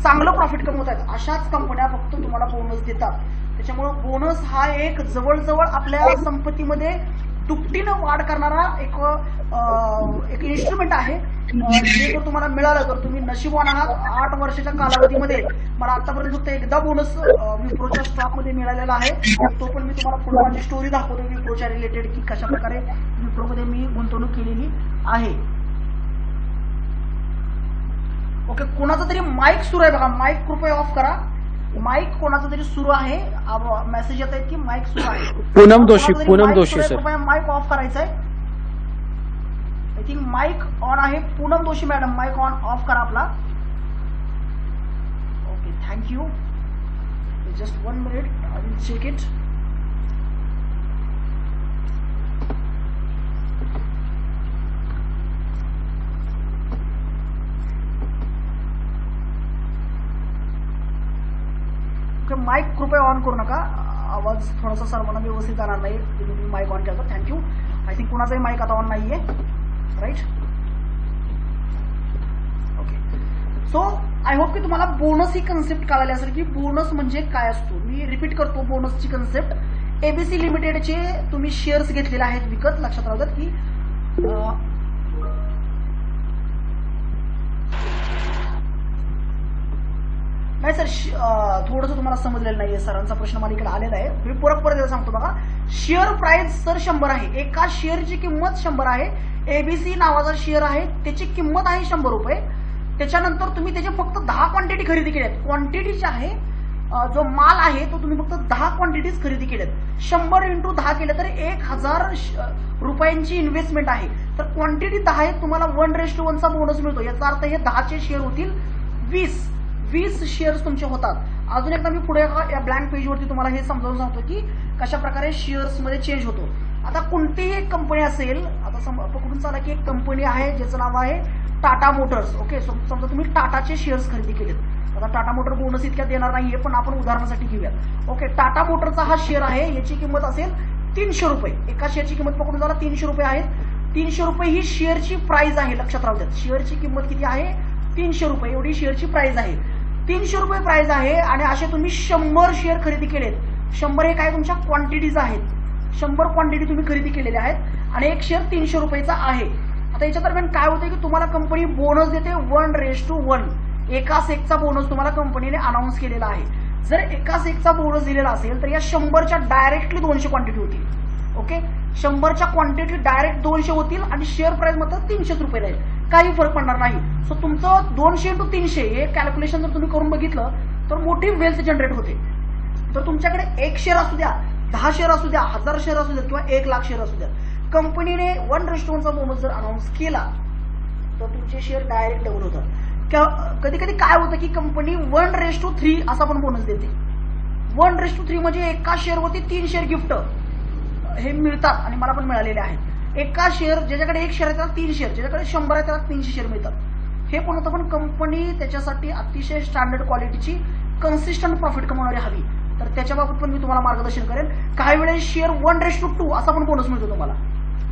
चांगलं प्रॉफिट कमवत आहेत, अशाच कंपन्या फक्त तुम्हाला बोनस देतात. त्याच्यामुळे बोनस हा एक जवळजवळ आपल्या संपत्तीमध्ये दुपटीनं वाढ करणारा एक इन्स्ट्रुमेंट आहे. जे जर तुम्हाला मिळालं तर तुम्ही नशीबवान आहात. 8 वर्षाच्या कालावधीमध्ये मला आतापर्यंत फक्त एकदा बोनस विप्रोच्या स्टॉकमध्ये मिळालेला आहे. तो पण मी तुम्हाला पुढे माझी स्टोरी दाखवतो विप्रोच्या रिलेटेड, की कशा प्रकारे विप्रोमध्ये मी गुंतवणूक केलेली आहे. ओके, कोणाचा तरी माईक सुरू आहे बघा, माईक कृपया ऑफ करा. माईक कोणाचा तरी सुरू आहे, मेसेज येत आहेत की माईक सुरू आहे. पूनम जोशी सर, कृपया माईक ऑफ करायचा आहे. आय थिंक माईक ऑन आहे. Poonam Joshi madam, mic on off करा आपला. Okay, thank you. Just 1 minute, I will check it. Mic कृपया ऑन करू नका, आवाज थोडासा सर्वांना व्यवस्थित जाणार नाही. तुम्ही माईक ऑन केला, थँक्यू. आय थिंक कुणाचाही माईक आता ऑन नाहीये, right? Okay, so I hope की तुम्हाला बोनस ही कन्सेप्ट कळाली असेल की बोनस म्हणजे काय असतो. मी रिपीट करतो बोनसची कन्सेप्ट. एबीसी लिमिटेडचे तुम्ही शेअर्स घेतलेले आहेत विकत. लक्षात राहू द्या की नाही सर, थोडंसं तुम्हाला समजलेलं नाहीये. सरांचा प्रश्न मला इकडे आलेला आहे. मी परत सांगतो बघा. शेअर प्राइस सर 100 आहे. एका शेअरची किंमत 100 आहे. एबीसी नावाचा शेअर आहे, त्याची किंमत आहे 100 रुपये. त्याच्यानंतर तुम्ही त्याचे फक्त 10 क्वांटिटी खरेदी केल्यात. क्वांटिटी जी आहे, जो माल आहे तो तुम्ही फक्त 10 क्वांटिटीज खरेदी केल्यात. 100 × 10 केलं तर 1000 रुपयांची इन्व्हेस्टमेंट आहे. तर क्वांटिटी 10 आहे, तुम्हाला 1:1चा बोनस मिळतो. याचा अर्थ हे 10चे शेअर होतील 20 शेअर्स तुमचे होतात. अजून एकदा मी पुढे या ब्लँक पेजवरती तुम्हाला हे समजावून सांगतो की कशा प्रकारे शेअर्समध्ये चेंज होतो. आता कोणतीही एक कंपनी असेल, आता पकडून चाला की एक कंपनी आहे ज्याचं नाव आहे टाटा मोटर्स. ओके, समजा तुम्ही टाटाचे शेअर्स खरेदी केलेत. आता टाटा मोटर बोनस इतक्यात देणार नाहीये, पण आपण उदाहरणासाठी घेऊयात. ओके, टाटा मोटरचा हा शेअर आहे, याची किंमत असेल 300 रुपये. एका शेअरची किंमत पकडून झाला 300 रुपये आहेत. 300 रुपये ही शेअरची प्राइस आहे. लक्षात राहू द्या, शेअरची किंमत किती आहे? 300 रुपये एवढी शेअरची प्राइस आहे. 300 रुपये प्राइस आहे आणि असे तुम्ही 100 शेअर खरेदी केलेत. 100 हे काय तुमच्या क्वांटिटीज आहेत. 100 क्वांटिटी तुम्ही खरेदी केलेल्या आहेत आणि एक शेअर 300 रुपयाचा आहे. आता याच्या दरम्यान काय होतं की तुम्हाला कंपनी बोनस देते 1:1. 1:1चा बोनस तुम्हाला कंपनीने अनाऊन्स केलेला आहे. जर 1:1चा बोनस दिलेला असेल तर या 100च्या डायरेक्टली 200 क्वांटिटी होतील. ओके, 100च्या क्वांटिटी डायरेक्ट 200 होतील आणि शेअर प्राइस मात्र 300 रुपये राहील. काही फरक पडणार नाही. सो तुमचं 200 × 300 हे कॅल्क्युलेशन जर तुम्ही करून बघितलं तर मोठी वेल्थ जनरेट होते. तर तुमच्याकडे 1 शेअर असू द्या, 10 शेअर असू द्या, 1000 शेअर असू द्या किंवा 1 लाख शेअर असू द्या, कंपनीने 1:1चा बोनस जर अनाऊन्स केला तर तुमचे शेअर डायरेक्ट डबल होतात. कधी कधी काय होतं की कंपनी 1:3 असा पण बोनस देते. 1:3 म्हणजे एका शेअरवरती 3 शेअर गिफ्ट. हे मिळतात आणि मला पण मिळालेले आहेत. एका शेअर ज्याच्याकडे 1 शेअर आहे त्याला 3 शेअर, ज्याच्याकडे 100 आहे त्याला 300 शेअर मिळतात. हे पण होतं, पण कंपनी त्याच्यासाठी अतिशय स्टँडर्ड क्वालिटीची कन्सिस्टंट प्रॉफिट कमवणारी हवी, तर त्याच्याबाबत पण मी तुम्हाला मार्गदर्शन करेन. काही वेळेस शेअर 1:2 असा पण बोनस मिळतो तुम्हाला.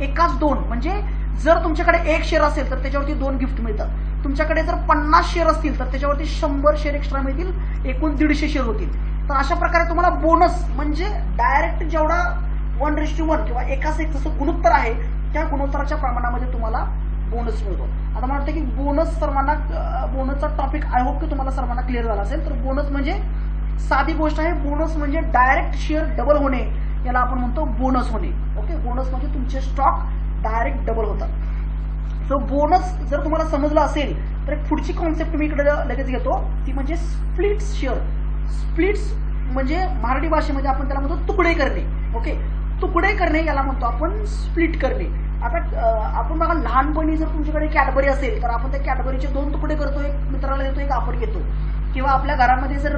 एकाच 2 म्हणजे जर तुमच्याकडे 1 शेअर असेल तर त्याच्यावरती 2 गिफ्ट मिळतात. तुमच्याकडे जर 50 शेअर असतील तर त्याच्यावरती 100 शेअर एक्स्ट्रा मिळतील, एकूण 150 शेअर होतील. तर अशा प्रकारे तुम्हाला बोनस म्हणजे डायरेक्ट जेवढा 1:1 किंवा एकाच 1 जसं गुणोत्तर आहे त्या गुणोत्तराच्या प्रमाणामध्ये तुम्हाला बोनस मिळतो. आता मला वाटतं की बोनसचा टॉपिक आय होप की तुम्हाला सर्वांना क्लिअर झाला असेल. तर बोनस म्हणजे साधी गोष्ट आहे. बोनस म्हणजे डायरेक्ट शेअर डबल होणे, याला आपण म्हणतो बोनस होणे. ओके, बोनस म्हणजे तुमचे स्टॉक डायरेक्ट डबल होतात. सो बोनस जर तुम्हाला समजलं असेल तर एक पुढची कॉन्सेप्ट मी इकडे लगेच घेतो, ती म्हणजे स्प्लिट्स शेअर. स्प्लिट्स म्हणजे मराठी भाषेमध्ये आपण त्याला म्हणतो तुकडे करणे. ओके, तुकडे करणे याला म्हणतो आपण स्प्लिट करणे. आता आपण बघा, लहानपणी जर तुमच्याकडे कॅडबरी असेल तर आपण त्या कॅडबरीचे 2 तुकडे करतो, एक मित्राला देतो, एक आपण घेतो. किंवा आपल्या घरामध्ये जर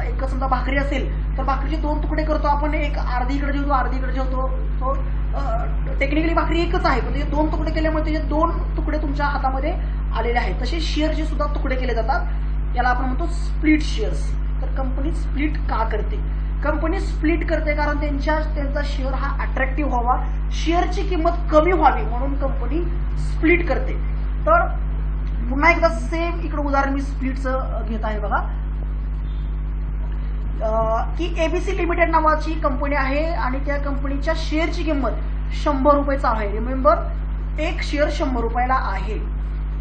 एक समजा भाकरी असेल तर भाकरीचे 2 तुकडे करतो आपण, एक अर्धी इकडे जेवतो, अर्धी इकडे जेवतो. सो टेक्निकली भाकरी एकच आहे, पण ते 2 तुकडे केल्यामुळे त्याचे 2 तुकडे तुमच्या हातामध्ये आलेले आहेत. तसे शेअरचे सुद्धा तुकडे केले जातात, याला आपण म्हणतो स्प्लिट शेअर्स. तर कंपनी स्प्लिट का करते? कंपनी स्प्लिट करते कारण त्यांचा शेअर हा अट्रॅक्टिव्ह व्हावा, शेअरची किंमत कमी व्हावी म्हणून कंपनी स्प्लिट करते. तर पुन्हा एकदा सेम इकडे उदाहरण मी स्प्लिटचं घेत आहे बघा, की एबीसी लिमिटेड नावाची कंपनी आहे आणि त्या कंपनीच्या शेअरची किंमत 100 रुपयाचा आहे. रिमेंबर, 1 शेअर 100 रुपयाला आहे.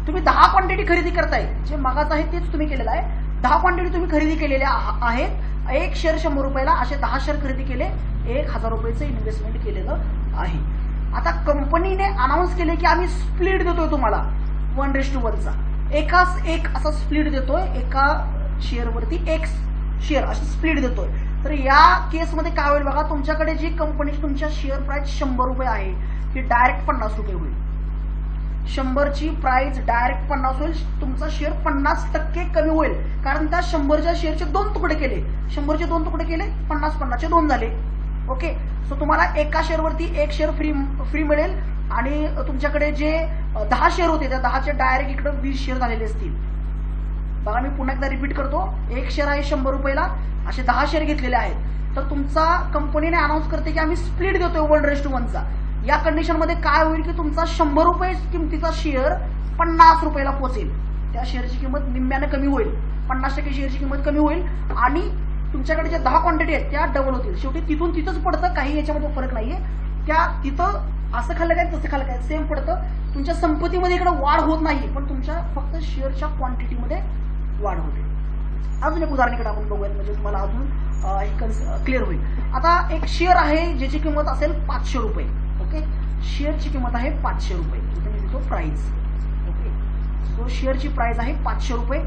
तुम्ही 10 क्वांटिटी खरेदी करताय, जे मागाचं आहे तेच तुम्ही केलेलं आहे. 10 क्वांटिटी तुम्ही खरेदी केलेल्या आहेत, 1 शेअर 100 रुपयाला, असे 10 शेअर खरेदी केले, 1000 रुपयाचं इन्व्हेस्टमेंट केलेलं आहे. आता कंपनीने अनाऊन्स केले की आम्ही स्प्लिट देतोय तुम्हाला 1:1चा, एकाच 1 असा स्प्लिट देतोय, एका शेअरवरती 1 शेअर अशी स्प्लिट देतोय. तर या केसमध्ये काय होईल बघा, तुमच्याकडे जी कंपनीची तुमच्या शेअर प्राइस 100 रुपये आहे ती डायरेक्ट 50 रुपये होईल. 100ची प्राइस डायरेक्ट 50 होईल. तुमचा शेअर 50% कमी होईल, कारण त्या 100च्या शेअरचे 2 तुकडे केले, 100चे 2 तुकडे केले, 50चे 2 झाले. ओके, सो तुम्हाला एका शेअरवरती 1 शेअर फ्री मिळेल आणि तुमच्याकडे जे 10 शेअर होते त्या 10चे डायरेक्ट इकडे 20 शेअर झालेले असतील. बघा, मी पुन्हा एकदा रिपीट करतो, 1 शेअर आहे 100 रुपयाला, असे 10 शेअर घेतलेले आहेत. तर तुमचा कंपनीने अनाऊन्स करते की आम्ही स्प्लिट देतोय 1:1चा. या कंडिशनमध्ये काय होईल की तुमचा 100 रुपये किमतीचा शेअर 50 रुपयाला पोहोचेल. त्या शेअरची किंमत निम्म्याने कमी होईल, 50% शेअरची किंमत कमी होईल आणि तुमच्याकडे ज्या 10 क्वांटिटी आहेत त्या डबल होतील. शेवटी तिथून तिथंच पडतं, काही याच्यामध्ये फरक नाहीये. त्या तिथं असं खाल्लं काय तसं खाल्लं काय सेम पडतं. तुमच्या संपत्तीमध्ये इकडे वाढ होत नाही, पण तुमच्या फक्त शेअरच्या क्वांटिटीमध्ये वाढ होते. अजून एक उदाहरण इकडे आपण बघूयात, म्हणजे तुम्हाला अजून क्लिअर होईल. आता एक शेअर आहे ज्याची किंमत असेल 500 रुपये. ओके, शेअरची किंमत आहे 500 रुपये. इथे मी लिहितो प्राइस. ओके, सो शेअरची प्राइस आहे 500 रुपये.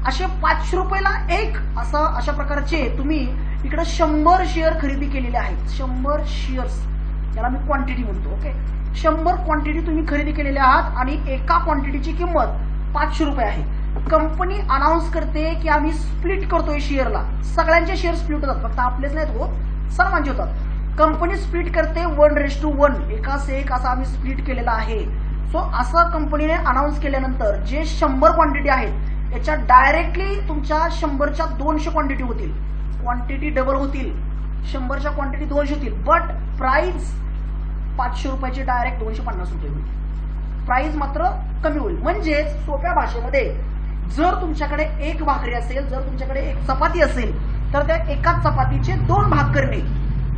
असे 500 रुपयाला एक अशा प्रकारचे तुम्ही इकडे 100 शेअर खरेदी केलेले आहेत. 100 शेअर्स, याला मी क्वांटिटी म्हणतो. ओके, 100 क्वांटिटी तुम्ही खरेदी केलेल्या आहात आणि एका क्वांटिटीची किंमत 500 रुपये आहे. कंपनी अनाऊन्स करते की आम्ही स्प्लिट करतोय शेअरला. सगळ्यांचे शेअर स्प्लिट होतात, फक्त आपलेच नाहीत होत, सर्वांचे होतात. कंपनी स्प्लिट करते 1:1, एकाच 1 असा आम्ही स्प्लिट केलेला आहे. सो असं कंपनीने अनाऊन्स केल्यानंतर जे 100 क्वांटिटी आहेत याच्या डायरेक्टली तुमच्या 100च्या 200 क्वांटिटी होतील, क्वांटिटी डबल होतील. 100च्या क्वांटिटी 200 होतील, बट प्राइस 500 रुपयाची डायरेक्ट 250 रुपये होईल. प्राइस मात्र कमी होईल. म्हणजे सोप्या भाषेमध्ये जर तुमच्याकडे 1 भाकरी असेल, जर तुमच्याकडे 1 चपाती असेल तर त्या एकाच चपातीचे 2 भाग करणे,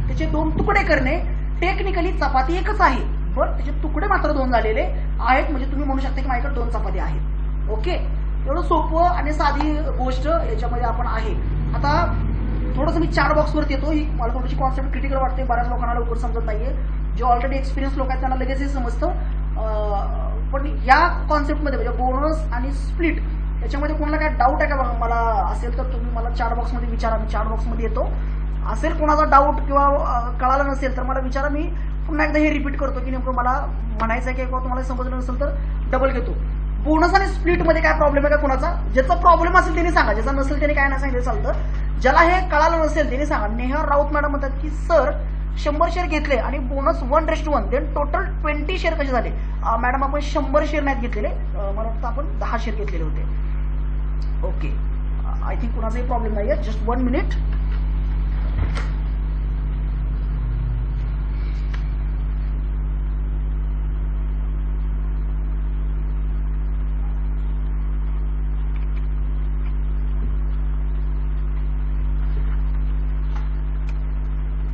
त्याचे 2 तुकडे करणे. टेक्निकली चपाती एकच आहे, बट त्याचे तुकडे मात्र 2 झालेले आहेत. म्हणजे तुम्ही म्हणू शकता की माझ्याकडे 2 चपाती आहेत. ओके, एवढं सोपं आणि साधी गोष्ट याच्यामध्ये आपण आहे. आता थोडंसं मी चार्ट बॉक्सवरती येतो. ही मला थोडीशी कॉन्सेप्ट क्रिटिकल वाटते, बऱ्याच लोकांना लवकर समजत नाहीये. जे ऑलरेडी एक्सपिरियन्स लोक आहेत त्यांना लगेच हे समजतं. पण या कॉन्सेप्टमध्ये म्हणजे बोनस आणि स्प्लिट याच्यामध्ये कोणाला काय डाऊट आहे का बघा, मला असेल तर तुम्ही मला चार्ट बॉक्समध्ये विचारा. मी चार्ट बॉक्समध्ये येतो. असेल कोणाचा डाऊट किंवा कळाला नसेल तर मला विचारा. मी पुन्हा एकदा हे रिपीट करतो की नेमकं मला म्हणायचं आहे किंवा तुम्हाला समजलं नसेल तर डबल घेतो. बोनस आणि स्प्लिटमध्ये काय प्रॉब्लेम आहे का कोणाचा? ज्याचा प्रॉब्लेम असेल त्यांनी सांगा, ज्याचा नसेल त्याने काय नाही सांगितलं चालतं. ज्याला हे कळालं नसेल त्यांनी सांगा. नेहा राऊत मॅडम म्हणतात की सर 100 शेअर घेतले आणि बोनस 1:1, देन टोटल 20 शेअर कसे झाले? मॅडम आपण 100 शेअर नाहीत घेतलेले, मला वाटतं आपण 10 शेअर घेतलेले होते. ओके, आय थिंक कुणाचाही प्रॉब्लेम नाही आहे. Just 1 minute.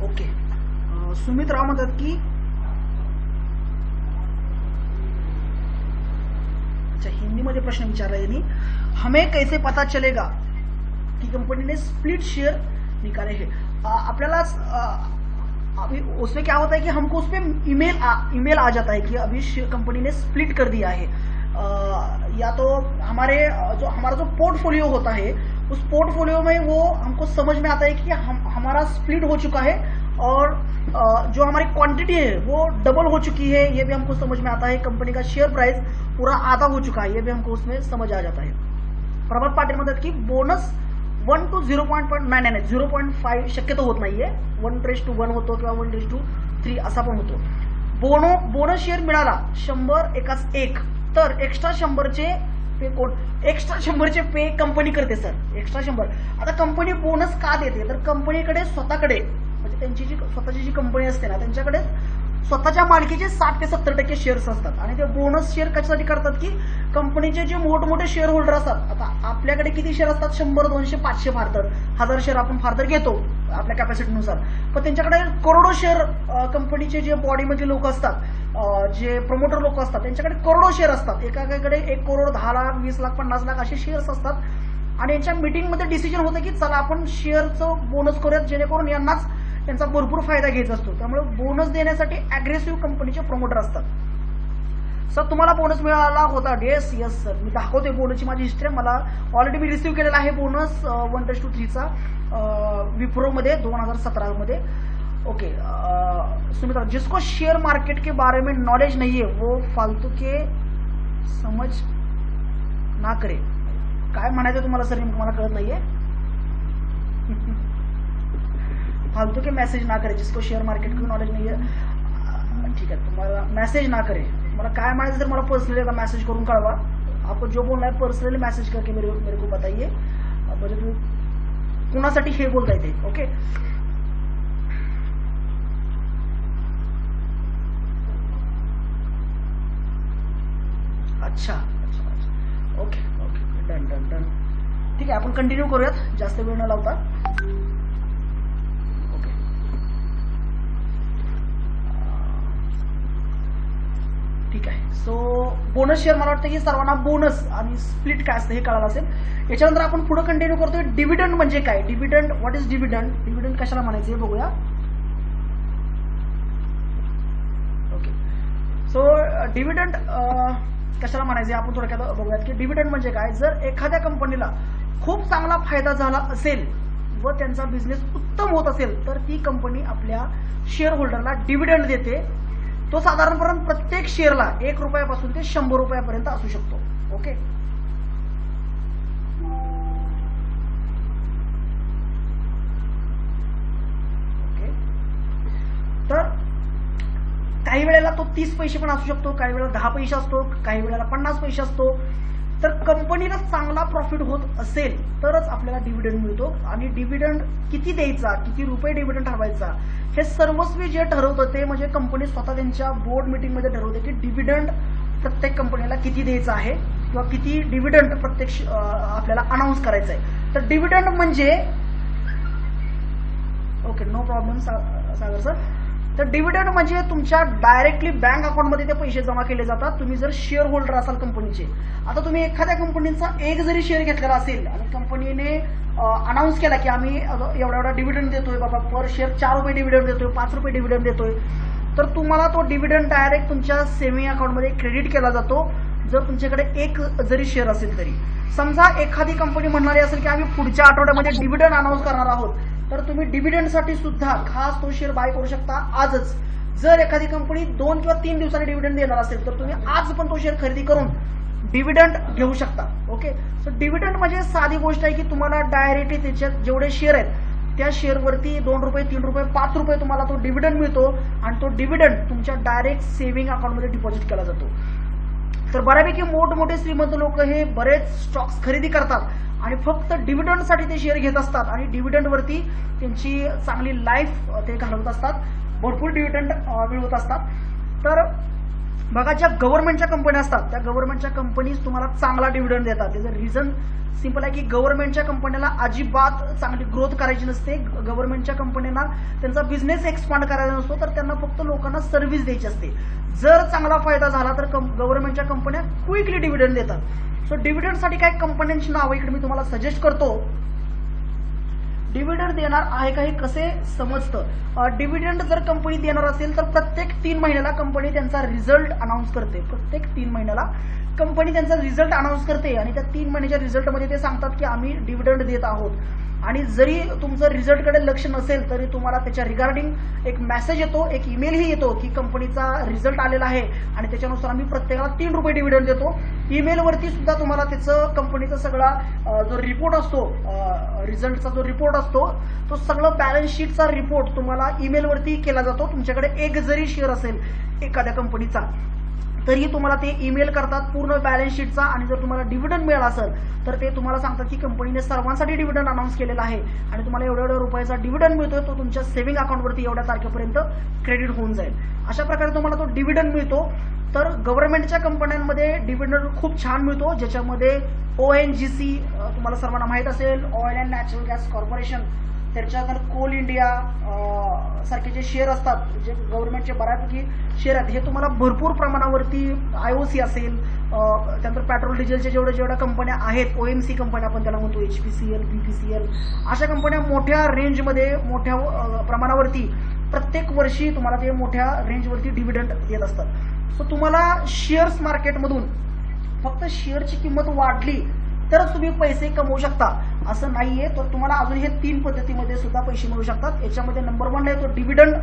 ओके, सुमित राव म्हणतात की अच्छा, हिंदी मध्ये प्रश्न विचारा यांनी, हमें कैसे पता चलेगा कि कंपनी ने स्प्लिट शेयर निकाले हैं? आपल्याला अभी उसमें क्या होता है कि हमको उस पर ईमेल आ जाता है कि अभी कंपनी ने स्प्लिट कर दिया है, या तो हमारा जो पोर्टफोलियो होता है उस पोर्टफोलियो में वो हमको समझ में आता है कि हमारा स्प्लिट हो चुका है और जो हमारी क्वांटिटी है वो डबल हो चुकी है, ये भी हमको समझ में आता है. कंपनी का शेयर प्राइस पूरा आधा हो चुका है, ये भी हमको उसमें समझ आ जाता है. प्रभात पाटील म्हणतात की बोनस 1 to 0.99, 0.5 शक्यतो होत नाहीये, 1:1 होतो किंवा 1:3 असा पण होतो. बोनस शेअर मिळाला 100 एकाच 1, तर एक्स्ट्रा 100चे पे कोण? एक्स्ट्रा 100चे पे कंपनी करते सर. एक्स्ट्रा 100. आता कंपनी बोनस का देते? तर कंपनीकडे स्वतःकडे म्हणजे त्यांची जी स्वतःची जी कंपनी असते ना, त्यांच्याकडे स्वतःच्या मालकीचे 60 ते 70% शेअर्स असतात आणि ते बोनस शेअर कशासाठी करतात की कंपनीचे जे मोठमोठे शेअर होल्डर असतात. आता आपल्याकडे किती शेअर असतात? 100, 200, 500 फार तर 1000 शेअर आपण फार तर घेतो आपल्या कॅपॅसिटीनुसार, पण त्यांच्याकडे करोडो शेअर कंपनीचे जे बॉडीमधले लोक असतात, जे प्रमोटर लोक असतात, त्यांच्याकडे करोडो शेअर असतात. एकाकडे 1 करोड, 10 लाख, 20 लाख, 50 लाख असे शेअर्स असतात आणि यांच्या मीटिंगमध्ये डिसिजन होतं की चला आपण शेअरचं बोनस करूयात, जेणेकरून यांनाच त्यांचा भरपूर फायदा घ्यायचा असतो. त्यामुळे बोनस देण्यासाठी अग्रेसिव्ह कंपनीचे प्रमोटर असतात. सर तुम्हाला बोनस मिळाला होता? येस सर, मी दाखवते बोनसची माझी हिस्ट्री. मला ऑलरेडी मी रिसीव्ह केलेला आहे बोनस 1:3चा विप्रो मध्ये 2017 मध्ये. ओके, सुमित्रा, जिसको शेयर मार्केट के बारे में नॉलेज नहीं है वो फालतू के समझ ना करे. काय म्हणायचं तुम्हाला सर? मला कळत नाहीये. फालतू के मैसेज ना करे, जिसको शेयर मार्केट की नॉलेज नहीं है. ठीक है, तुम्हाला मैसेज ना करे. मला काय म्हणायचं तर मला पर्सनली का मैसेज करून कळवा. आपको जो बोलना है पर्सनली मैसेज करके मेरे को बताइए, म्हणजे तुम्ही कुणासाठी हे बोलताय ते. ओके, अच्छा. Okay, done. ठीक आहे, आपण कंटिन्यू करूयात जास्त वेळ न लावता. ओके, ठीक आहे. सो बोनस शेअर, मला वाटतं की सर्वांना बोनस आणि स्प्लिट काय असतं हे कळालं असेल. याच्यानंतर आपण पुढे कंटिन्यू करतोय. डिव्हिडंड म्हणजे काय? Dividend, what is dividend? Dividend कशाला म्हणायचं हे बघूया. ओके, सो डिव्हिडंड कशाला म्हणायचे आपण थोडक्यात बघूयात की डिव्हिडंड म्हणजे काय. जर एखाद्या कंपनीला खूप चांगला फायदा झाला असेल व त्यांचा बिझनेस उत्तम होत असेल तर ती कंपनी आपल्या शेअर होल्डरला डिव्हिडंड देते. तो साधारणपणे प्रत्येक शेअरला 1 रुपयापासून ते 100 रुपयापर्यंत असू शकतो. ओके, तर काही वेळेला तो 30 पैसे पण असू शकतो, काही वेळेला 10 पैसे असतो, काही वेळेला 50 पैसे असतो. तर कंपनीला चांगला प्रॉफिट होत असेल तरच आपल्याला डिव्हिडंड मिळतो. आणि डिव्हिडंड किती द्यायचा, किती रुपये डिव्हिडंड ठरवायचा, हे सर्वस्वी जे ठरवतं ते म्हणजे कंपनी स्वतः त्यांच्या बोर्ड मीटिंगमध्ये ठरवते की डिव्हिडंड प्रत्येक कंपनीला किती द्यायचा आहे किंवा किती डिव्हिडंड प्रत्येक आपल्याला अनाऊन्स करायचं आहे. तर डिव्हिडंड म्हणजे, ओके, नो प्रॉब्लेम सागर सर. तर डिव्हिडंड म्हणजे तुमच्या डायरेक्टली बँक अकाउंटमध्ये ते पैसे जमा केले जातात. तुम्ही जर शेअर होल्डर असाल कंपनीचे, आता तुम्ही एखाद्या कंपनीचा एक जरी शेअर घेतलेला असेल आणि कंपनीने अनाऊन्स केला की आम्ही एवढा डिव्हिडंड देतोय बाबा, पर शेअर 4 रुपये डिव्हिडंड देतोय, 5 रुपये डिव्हिडंड देतोय, तर तुम्हाला तो डिव्हिडंड डायरेक्ट तुमच्या सेव्हिंग अकाउंटमध्ये क्रेडिट केला जातो. जर तुमच्याकडे एक जरी शेअर असेल तरी. समजा एखादी कंपनी म्हणणारी असेल की आम्ही पुढच्या आठवड्यामध्ये डिव्हिडंड अनाऊन्स करणार आहोत, तर तुम्ही डिव्हिडंडसाठी सुद्धा खास तो शेअर बाय करू शकता आजच. जर एखादी कंपनी 2 किंवा 3 दिवसांनी डिव्हिडंड देणार असेल तर तुम्ही आज पण तो शेअर खरेदी करून डिव्हिडंड घेऊ शकता. ओके, सो डिव्हिडंड म्हणजे साधी गोष्ट आहे की तुम्हाला डायरेक्टली त्याच्यात जेवढे शेअर आहेत त्या शेअरवरती 2 रुपये 3 रुपये 5 रुपये तुम्हाला तो डिव्हिडंड मिळतो आणि तो डिव्हिडंड तुमच्या डायरेक्ट सेव्हिंग अकाउंटमध्ये डिपॉझिट केला जातो. तर बऱ्यापैकी मोठमोठे श्रीमंत लोक हे बरेच स्टॉक्स खरेदी करतात आणि फक्त डिव्हिडंडसाठी ते शेअर घेत असतात आणि डिव्हिडंडवरती त्यांची चांगली लाईफ ते घालवत असतात, भरपूर डिव्हिडंड मिळवत असतात. तर बघा, ज्या गव्हर्नमेंटच्या कंपन्या असतात त्या गव्हर्नमेंटच्या कंपनीज तुम्हाला चांगला डिव्हिडंड देतात. त्याचं रिझन सिंपल आहे की गव्हर्नमेंटच्या कंपन्यांना अजिबात चांगली ग्रोथ करायची नसते. गव्हर्नमेंटच्या कंपन्यांना त्यांचा बिझनेस एक्सपांड करायचा नसतो, तर त्यांना फक्त लोकांना सर्व्हिस द्यायची असते. जर चांगला फायदा झाला तर गव्हर्नमेंटच्या कंपन्या क्विकली डिव्हिडंड देतात. सो डिव्हिडंडसाठी काय कंपन्यांची नावं इकडे मी तुम्हाला सजेस्ट करतो. डिव्हिडंड देणार आहे का हे कसे समजतं? डिव्हिडंड जर कंपनी देणार असेल तर प्रत्येक 3 महिन्याला कंपनी त्यांचा रिझल्ट अनाऊन्स करते. प्रत्येक 3 महिन्याला कंपनी त्यांचा रिझल्ट अनाऊन्स करते आणि त्या 3 महिन्याच्या रिझल्टमध्ये ते सांगतात की आम्ही डिव्हिडंड देत आहोत. आणि जरी तुमचं रिझल्टकडे लक्ष नसेल तरी तुम्हाला त्याच्या रिगार्डिंग एक मेसेज येतो, एक ईमेलही येतो की कंपनीचा रिझल्ट आलेला आहे आणि त्याच्यानुसार आम्ही प्रत्येकाला 3 रुपये डिव्हिडंड देतो. ईमेलवरती सुद्धा तुम्हाला त्याचं कंपनीचा सगळा जो रिपोर्ट असतो, रिझल्टचा जो रिपोर्ट असतो तो सगळं बॅलन्स शीटचा रिपोर्ट तुम्हाला ईमेलवरती केला जातो. तुमच्याकडे एक जरी शेअर असेल एखाद्या कंपनीचा तरी तुम्हाला ते ईमेल करतात पूर्ण बॅलन्स शीटचा. आणि जर तुम्हाला डिव्हिडंड मिळाला असेल तर ते तुम्हाला सांगतात की कंपनीने सर्वांसाठी डिव्हिडंड अनाऊन्स केलेला आहे आणि तुम्हाला एवढ्या रुपयाचा डिव्हिडंड मिळतोय, तो तुमच्या सेव्हिंग अकाउंटवरती एवढ्या तारखेपर्यंत क्रेडिट होऊन जाईल. अशा प्रकारे तुम्हाला तो डिव्हिडंड मिळतो. तर गव्हर्नमेंटच्या कंपन्यांमध्ये डिव्हिडंड खूप छान मिळतो, ज्याच्यामध्ये ONGC तुम्हाला सर्वांना माहीत असेल, oil and natural gas corporation, त्याच्यानंतर कोल इंडिया सारखे जे शेअर असतात, जे गव्हर्नमेंटचे बऱ्यापैकी शेअर आहेत, हे तुम्हाला भरपूर प्रमाणावरती IOC असेल, त्यानंतर पेट्रोल डिझेलच्या जेवढ्या कंपन्या आहेत, OMC कंपन्या आपण त्याला म्हणतो, HPCL, BPCL, अशा कंपन्या मोठ्या रेंजमध्ये मोठ्या प्रमाणावरती प्रत्येक वर्षी तुम्हाला ते मोठ्या रेंजवरती डिव्हिडंड देत असतात. सो तुम्हाला शेअर्स मार्केटमधून फक्त शेअरची किंमत वाढली तरच तुम्ही पैसे कमवू शकता असं नाहीये. तर तुम्हाला अजून हे 3 पद्धतीमध्ये सुद्धा पैसे मिळू शकतात. याच्यामध्ये नंबर 1 ला येतो डिव्हिडंड,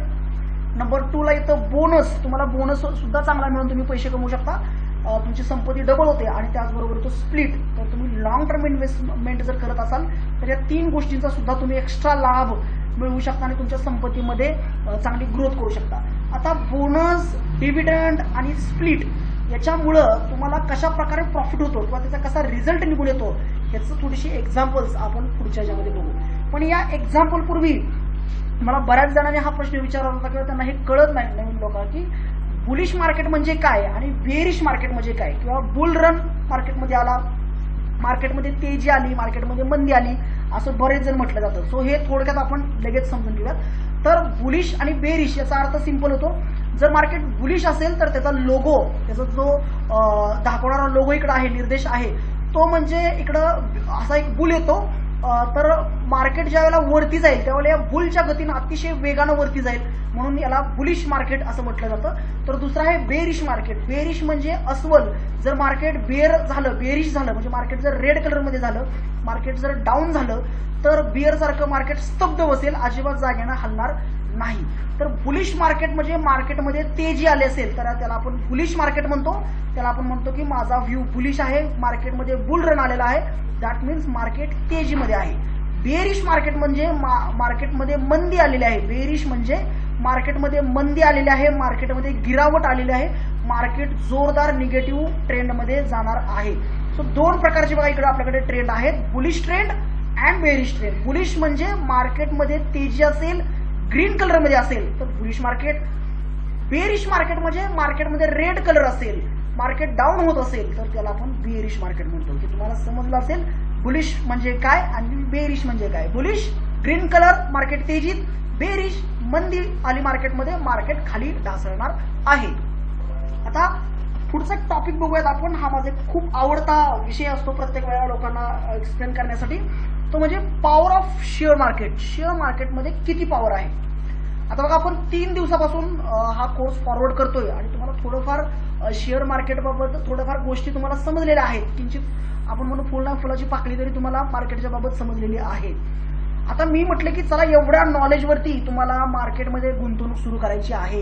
नंबर 2 ला येतं बोनस. तुम्हाला बोनस सुद्धा चांगला मिळून तुम्ही पैसे कमवू शकता, तुमची संपत्ती डबल होते. आणि त्याचबरोबर तो स्प्लिट. तर तुम्ही लॉंग टर्म इन्व्हेस्टमेंट जर करत असाल तर या 3 गोष्टींचा सुद्धा तुम्ही एक्स्ट्रा लाभ मिळवू शकता आणि तुमच्या संपत्तीमध्ये चांगली ग्रोथ करू शकता. आता बोनस, डिव्हिडंड आणि स्प्लिट याच्यामुळं तुम्हाला कशा प्रकारे प्रॉफिट होतो किंवा त्याचा कसा रिझल्ट निघून येतो याचं थोडीशी एक्झाम्पल्स आपण पुढच्या याच्यामध्ये बघू. पण या एक्झाम्पल पूर्वी मला बऱ्याच जणांनी हा प्रश्न विचारला होता किंवा त्यांना हे कळत नाही नवीन लोकांना की बुलिश मार्केट म्हणजे काय आणि बेरिश मार्केट म्हणजे काय, किंवा बुल रन मार्केटमध्ये आला, मार्केटमध्ये तेजी आली, मार्केटमध्ये मंदी आली, असं बरेच जण म्हटलं जातं. सो हे थोडक्यात आपण लगेच समजून घेऊयात. तर बुलिश आणि बेरिश याचा अर्थ सिंपल होतो. जर मार्केट बुलिश असेल तर त्याचा लोगो, त्याचा जो दाखवणारा लोगो इकडे आहे, निर्देश आहे, तो म्हणजे इकडं असा एक बुल येतो. तर मार्केट ज्या वेळेला वरती जाईल त्यावेळेला या बुलच्या गतीनं अतिशय वेगानं वरती जाईल, म्हणून याला बुलिश मार्केट असं म्हटलं जातं. तर दुसरं आहे बेरिश मार्केट. बेरिश म्हणजे अस्वल. जर मार्केट बेरिश झालं म्हणजे मार्केट जर रेड कलरमध्ये झालं, मार्केट जर डाऊन झालं तर बिअर सारखं मार्केट स्तब्ध बसेल, अजिबात जागेनं हलणार नाही. तर बुलिश मार्केट म्हणजे मार्केटमध्ये तेजी आली असेल तर त्याला आपण बुलिश मार्केट म्हणतो. त्याला आपण म्हणतो की माझा व्ह्यू बुलिश आहे, मार्केटमध्ये बुल रन आलेला आहे, दॅट मीन्स मार्केट तेजीमध्ये आहे. बेरिश मार्केट म्हणजे मार्केटमध्ये मंदी आलेली आहे. बेरिश म्हणजे मार्केटमध्ये मंदी आलेली आहे, मार्केटमध्ये गिरावट आलेली आहे, मार्केट जोरदार निगेटिव्ह ट्रेंडमध्ये जाणार आहे. सो 2 प्रकारचे बघा इकडे आपल्याकडे ट्रेंड आहेत, bullish trend and bearish trend. Bullish म्हणजे मार्केटमध्ये तेजी असेल, ग्रीन कलरमध्ये असेल तर बुलिश मार्केट. बेरिश मार्केट म्हणजे मार्केटमध्ये रेड कलर असेल, मार्केट डाऊन होत असेल तर त्याला आपण बेरिश मार्केट म्हणतो. की तुम्हाला समजलं असेल बुलिश म्हणजे काय आणि बेरिश म्हणजे काय. बुलिश ग्रीन कलर, मार्केट तेजीत. बेरिश मंदी आली मार्केटमध्ये, मार्केट खाली ढासळणार आहे. आता पुढचा टॉपिक बघूयात आपण. हा माझा खूप आवडता विषय असतो प्रत्येक वेळेला लोकांना एक्सप्लेन करण्यासाठी, तो म्हणजे power of share market. Share मार्केटमध्ये किती पॉवर आहे. आता बघा आपण 3 दिवसापासून हा कोर्स फॉरवर्ड करतोय आणि तुम्हाला थोडंफार शेअर मार्केटबाबत थोड्याफार गोष्टी तुम्हाला समजलेल्या आहेत. किंचित आपण म्हणून फुलाची पाकळी तरी तुम्हाला मार्केटच्या बाबत समजलेली आहे. आता मी म्हटलं की चला एवढ्या नॉलेजवरती तुम्हाला मार्केटमध्ये गुंतवणूक सुरू करायची आहे,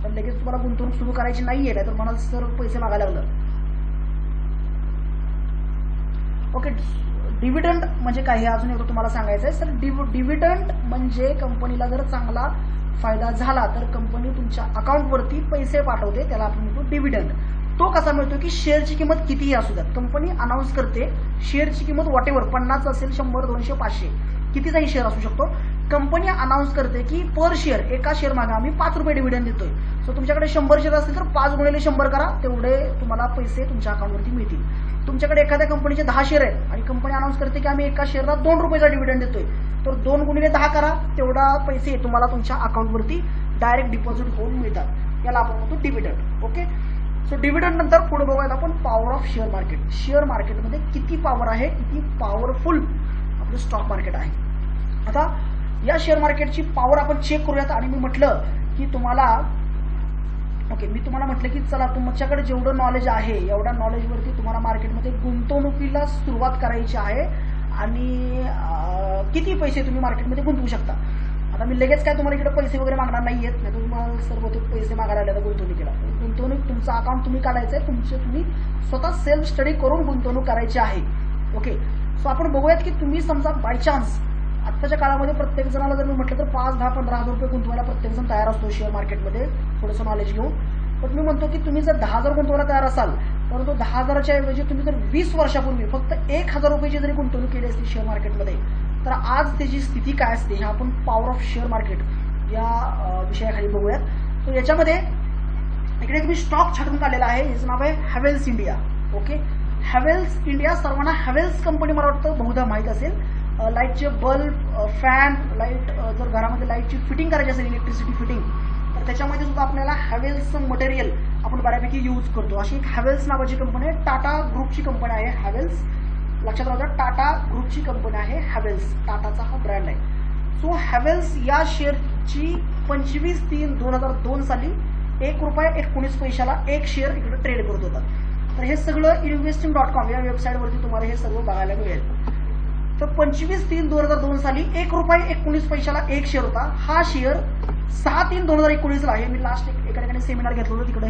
पण लगेच तुम्हाला गुंतवणूक सुरू करायची नाहीये, नाहीतर मला सर पैसे मागायला लागलं. ओके, डिव्हिडंड म्हणजे काय हे अजून एकदा तुम्हाला सांगायचं आहे. सर डिव्हिडंड म्हणजे कंपनीला जर चांगला फायदा झाला तर कंपनी तुमच्या अकाउंटवरती पैसे पाठवते, त्याला आपण म्हणतो डिव्हिडंड. तो कसा मिळतो की शेअरची किंमत कितीही असू द्या, कंपनी अनाऊन्स करते शेअरची किंमत वॉटेवर 50 असेल, 100, 200, 500 कितीचाही शेअर असू शकतो. कंपनी अनाऊन्स करते की पर शेअर एका शेअर मागे आम्ही 5 रुपये डिव्हिडंड देतोय. सो तुमच्याकडे 100 शेअर असतील तर 5 गुणिले 100 करा, तेवढे तुम्हाला पैसे तुमच्या अकाउंटवरती मिळतील. तुमच्याकडे एखाद्या कंपनीचे 10 शेअर आहेत आणि कंपनी अनाऊन्स करते की आम्ही एका शेअरला 2 रुपयाचा डिव्हिडंड देतोय, तर 2 गुणिले 10 करा, तेवढा पैसे तुम्हाला तुमच्या अकाउंटवरती डायरेक्ट डिपॉझिट होऊन मिळतात. याला आपण म्हणतो डिव्हिडंड. ओके. सो डिव्हिडंड नंतर पुढे बघूयात आपण power of share market. Share मार्केटमध्ये किती पॉवर आहे, किती पॉवरफुल आपलं स्टॉक मार्केट आहे. आता या शेअर मार्केटची पॉवर आपण चेक करूयात. आणि मी म्हटलं की तुम्हाला मी तुम्हाला म्हटलं की चला तुमच्याकडे जेवढं नॉलेज आहे एवढ्या नॉलेजवरती तुम्हाला मार्केटमध्ये गुंतवणुकीला सुरुवात करायची आहे आणि किती पैसे तुम्ही मार्केटमध्ये गुंतवू शकता. आता मी लगेच काय तुम्हाला इकडे पैसे वगैरे मागणार नाहीयेत, नाही तुम्हाला सर्व ते पैसे मागायला आले तर गुंतवणुकीला. गुंतवणूक तुमचं अकाउंट तुम्ही काढायचं आहे, तुम्ही स्वतः सेल्फ स्टडी करून गुंतवणूक करायची आहे. ओके. सो आपण बघूयात की तुम्ही समजा बाय चान्स आत्ताच्या काळामध्ये प्रत्येक जणाला जर मी म्हटलं तर 5, 10, 15 हजार रुपये गुंतवायला प्रत्येक जण तयार असतो शेअर मार्केटमध्ये थोडंसं नॉलेज घेऊन. पण मी म्हणतो की तुम्ही जर 10,000 गुंतवायला तयार असाल, परंतु 10,000च्या ऐवजी तुम्ही जर 20 वर्षापूर्वी फक्त 1,000 रुपयाची जरी गुंतवणूक केली असती शेअर मार्केटमध्ये, तर आज त्याची स्थिती काय असते हे आपण पॉवर ऑफ शेअर मार्केट या विषयाखाली बघूयात. तर याच्यामध्ये इकडे तुम्ही स्टॉक छाटून काढलेला आहे, याचं नाव आहे Havells India. Okay. Havells India, सर्वांना हॅवेल्स कंपनी मला वाटतं बहुधा माहीत असेल. लाईटचे बल्ब, फॅन, लाईट जर घरामध्ये लाईटची फिटिंग करायची असेल, इलेक्ट्रिसिटी फिटिंग, तर त्याच्यामध्ये सुद्धा आपल्याला हॅवेल्सचं मटेरियल आपण बऱ्यापैकी यूज करतो. अशी एक हॅवेल्स नावाची कंपनी आहे, टाटा ग्रुपची कंपनी आहे हॅवेल्स. लक्षात राहू द्या, टाटा ग्रुपची कंपनी आहे हॅवेल्स, टाटाचा हा ब्रँड आहे. सो हॅवेल्स या शेअरची 25/3/2002 साली ₹1.19 एक शेअर इकडे ट्रेड करत होता. तर हे सगळं investing.com या वेबसाईटवरती तुम्हाला हे सर्व बघायला मिळेल. तर 25/3/2002 साली ₹1.19 एक शेअर होता. हा शेअर 6/3/2019 हे मी लास्ट एका ठिकाणी सेमिनार घेतलं होतं, तिकडे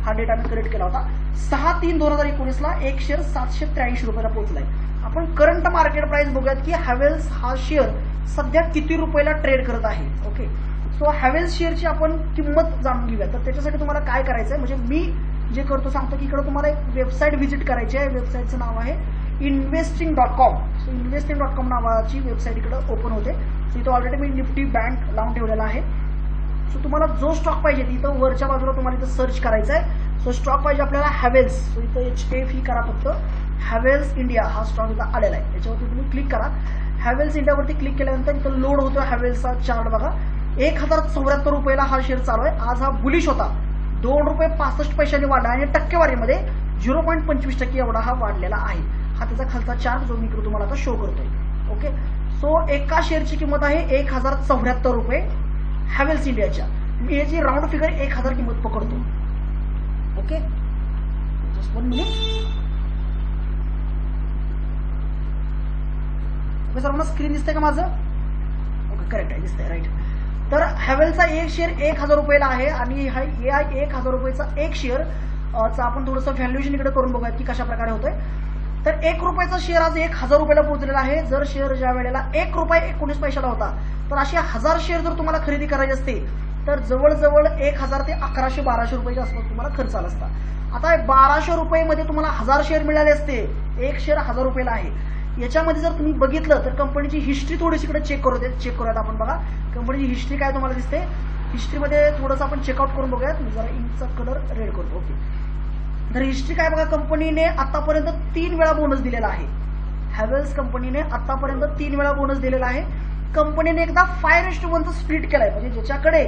हा डेटा मी कलेक्ट केला होता. 6/3/2019 एक शेअर ₹783 पोहोचलाय. आपण करंट मार्केट प्राइस बघूयात की हॅवेल्स हा शेअर सध्या किती रुपयाला ट्रेड करत आहे. ओके. सो हॅवेल्स शेअरची आपण किंमत जाणून घेऊया. तर त्याच्यासाठी तुम्हाला काय करायचं आहे, म्हणजे मी जे करतो सांगतो की इकडे तुम्हाला एक वेबसाईट व्हिजिट करायची आहे. वेबसाईटचं नाव आहे investing.com. सो investing.com नावाची वेबसाईट इकडे ओपन होते. सो इथं ऑलरेडी मी निफ्टी बँक लावून ठेवलेला आहे. सो तुम्हाला जो स्टॉक पाहिजे तिथं वरच्या बाजूला तुम्हाला इथं सर्च करायचं आहे. सो स्टॉक पाहिजे आपल्याला हॅवेल्स. सो इथं HF करा, फक्त हॅवेल्स इंडिया हा स्टॉक इथं आलेला आहे. त्याच्यावरती तुम्ही क्लिक करा. हॅवेल्स इंडियावरती क्लिक केल्यानंतर इथं लोड होतो हॅवेल्सचा चार्ट बघा. ₹1,074 हा शेअर चालू आहे. आज हा बुलिश होता, ₹2.65 वाढला आणि टक्केवारीमध्ये 0.25% एवढा हा वाढलेला आहे. हा त्याचा खालचा चार्ट जो मी तुम्हाला आता शो करतोय. ओके. सो एका शेअरची किंमत आहे ₹1,074 हॅवेल्स इंडियाच्या. मी याची राऊंड फिगर 1,000 किंमत पकडतो. ओके. Just 1 minute. ओके. सर्वांना स्क्रीन दिसतंय का माझं? ओके, करेक्ट आहे, दिसतंय, राईट. तर हॅवेल्सचा एक शेअर ₹1,000 आहे आणि हा ₹1,000 एक शेअर चा आपण थोडंसं व्हॅल्युएशन इकडे करून बघूयात की कशा प्रकारे होतंय. तर ₹1 शेअर आज ₹1,000 पोहोचलेला आहे. जर शेअर ज्या वेळेला ₹1.19 होता, तर असे 1000 शेअर जर तुम्हाला खरेदी करायचे असते तर जवळजवळ 1,000 ते 1100-1200 रुपयाच्या आसपास तुम्हाला खर्च आला असता. आता ₹1200 मध्ये तुम्हाला 1000 शेअर मिळाले असते. एक शेअर ₹1000 आहे. याच्यामध्ये जर तुम्ही बघितलं तर कंपनीची हिस्ट्री थोडीशी इकडे चेक करूयात आपण. बघा कंपनीची हिस्ट्री काय तुम्हाला दिसते. हिस्ट्रीमध्ये थोडंसं आपण चेकआउट करून बघूयात. मी जरा इंकचा कलर रेड करतो. ओके. तर हिस्ट्री काय बघा, कंपनीने आतापर्यंत 3 वेळा बोनस दिलेला आहे. हॅवेल्स कंपनीने आतापर्यंत 3 वेळा बोनस दिलेला आहे. कंपनीने एकदा 5:1 स्प्लिट केलाय, म्हणजे ज्याच्याकडे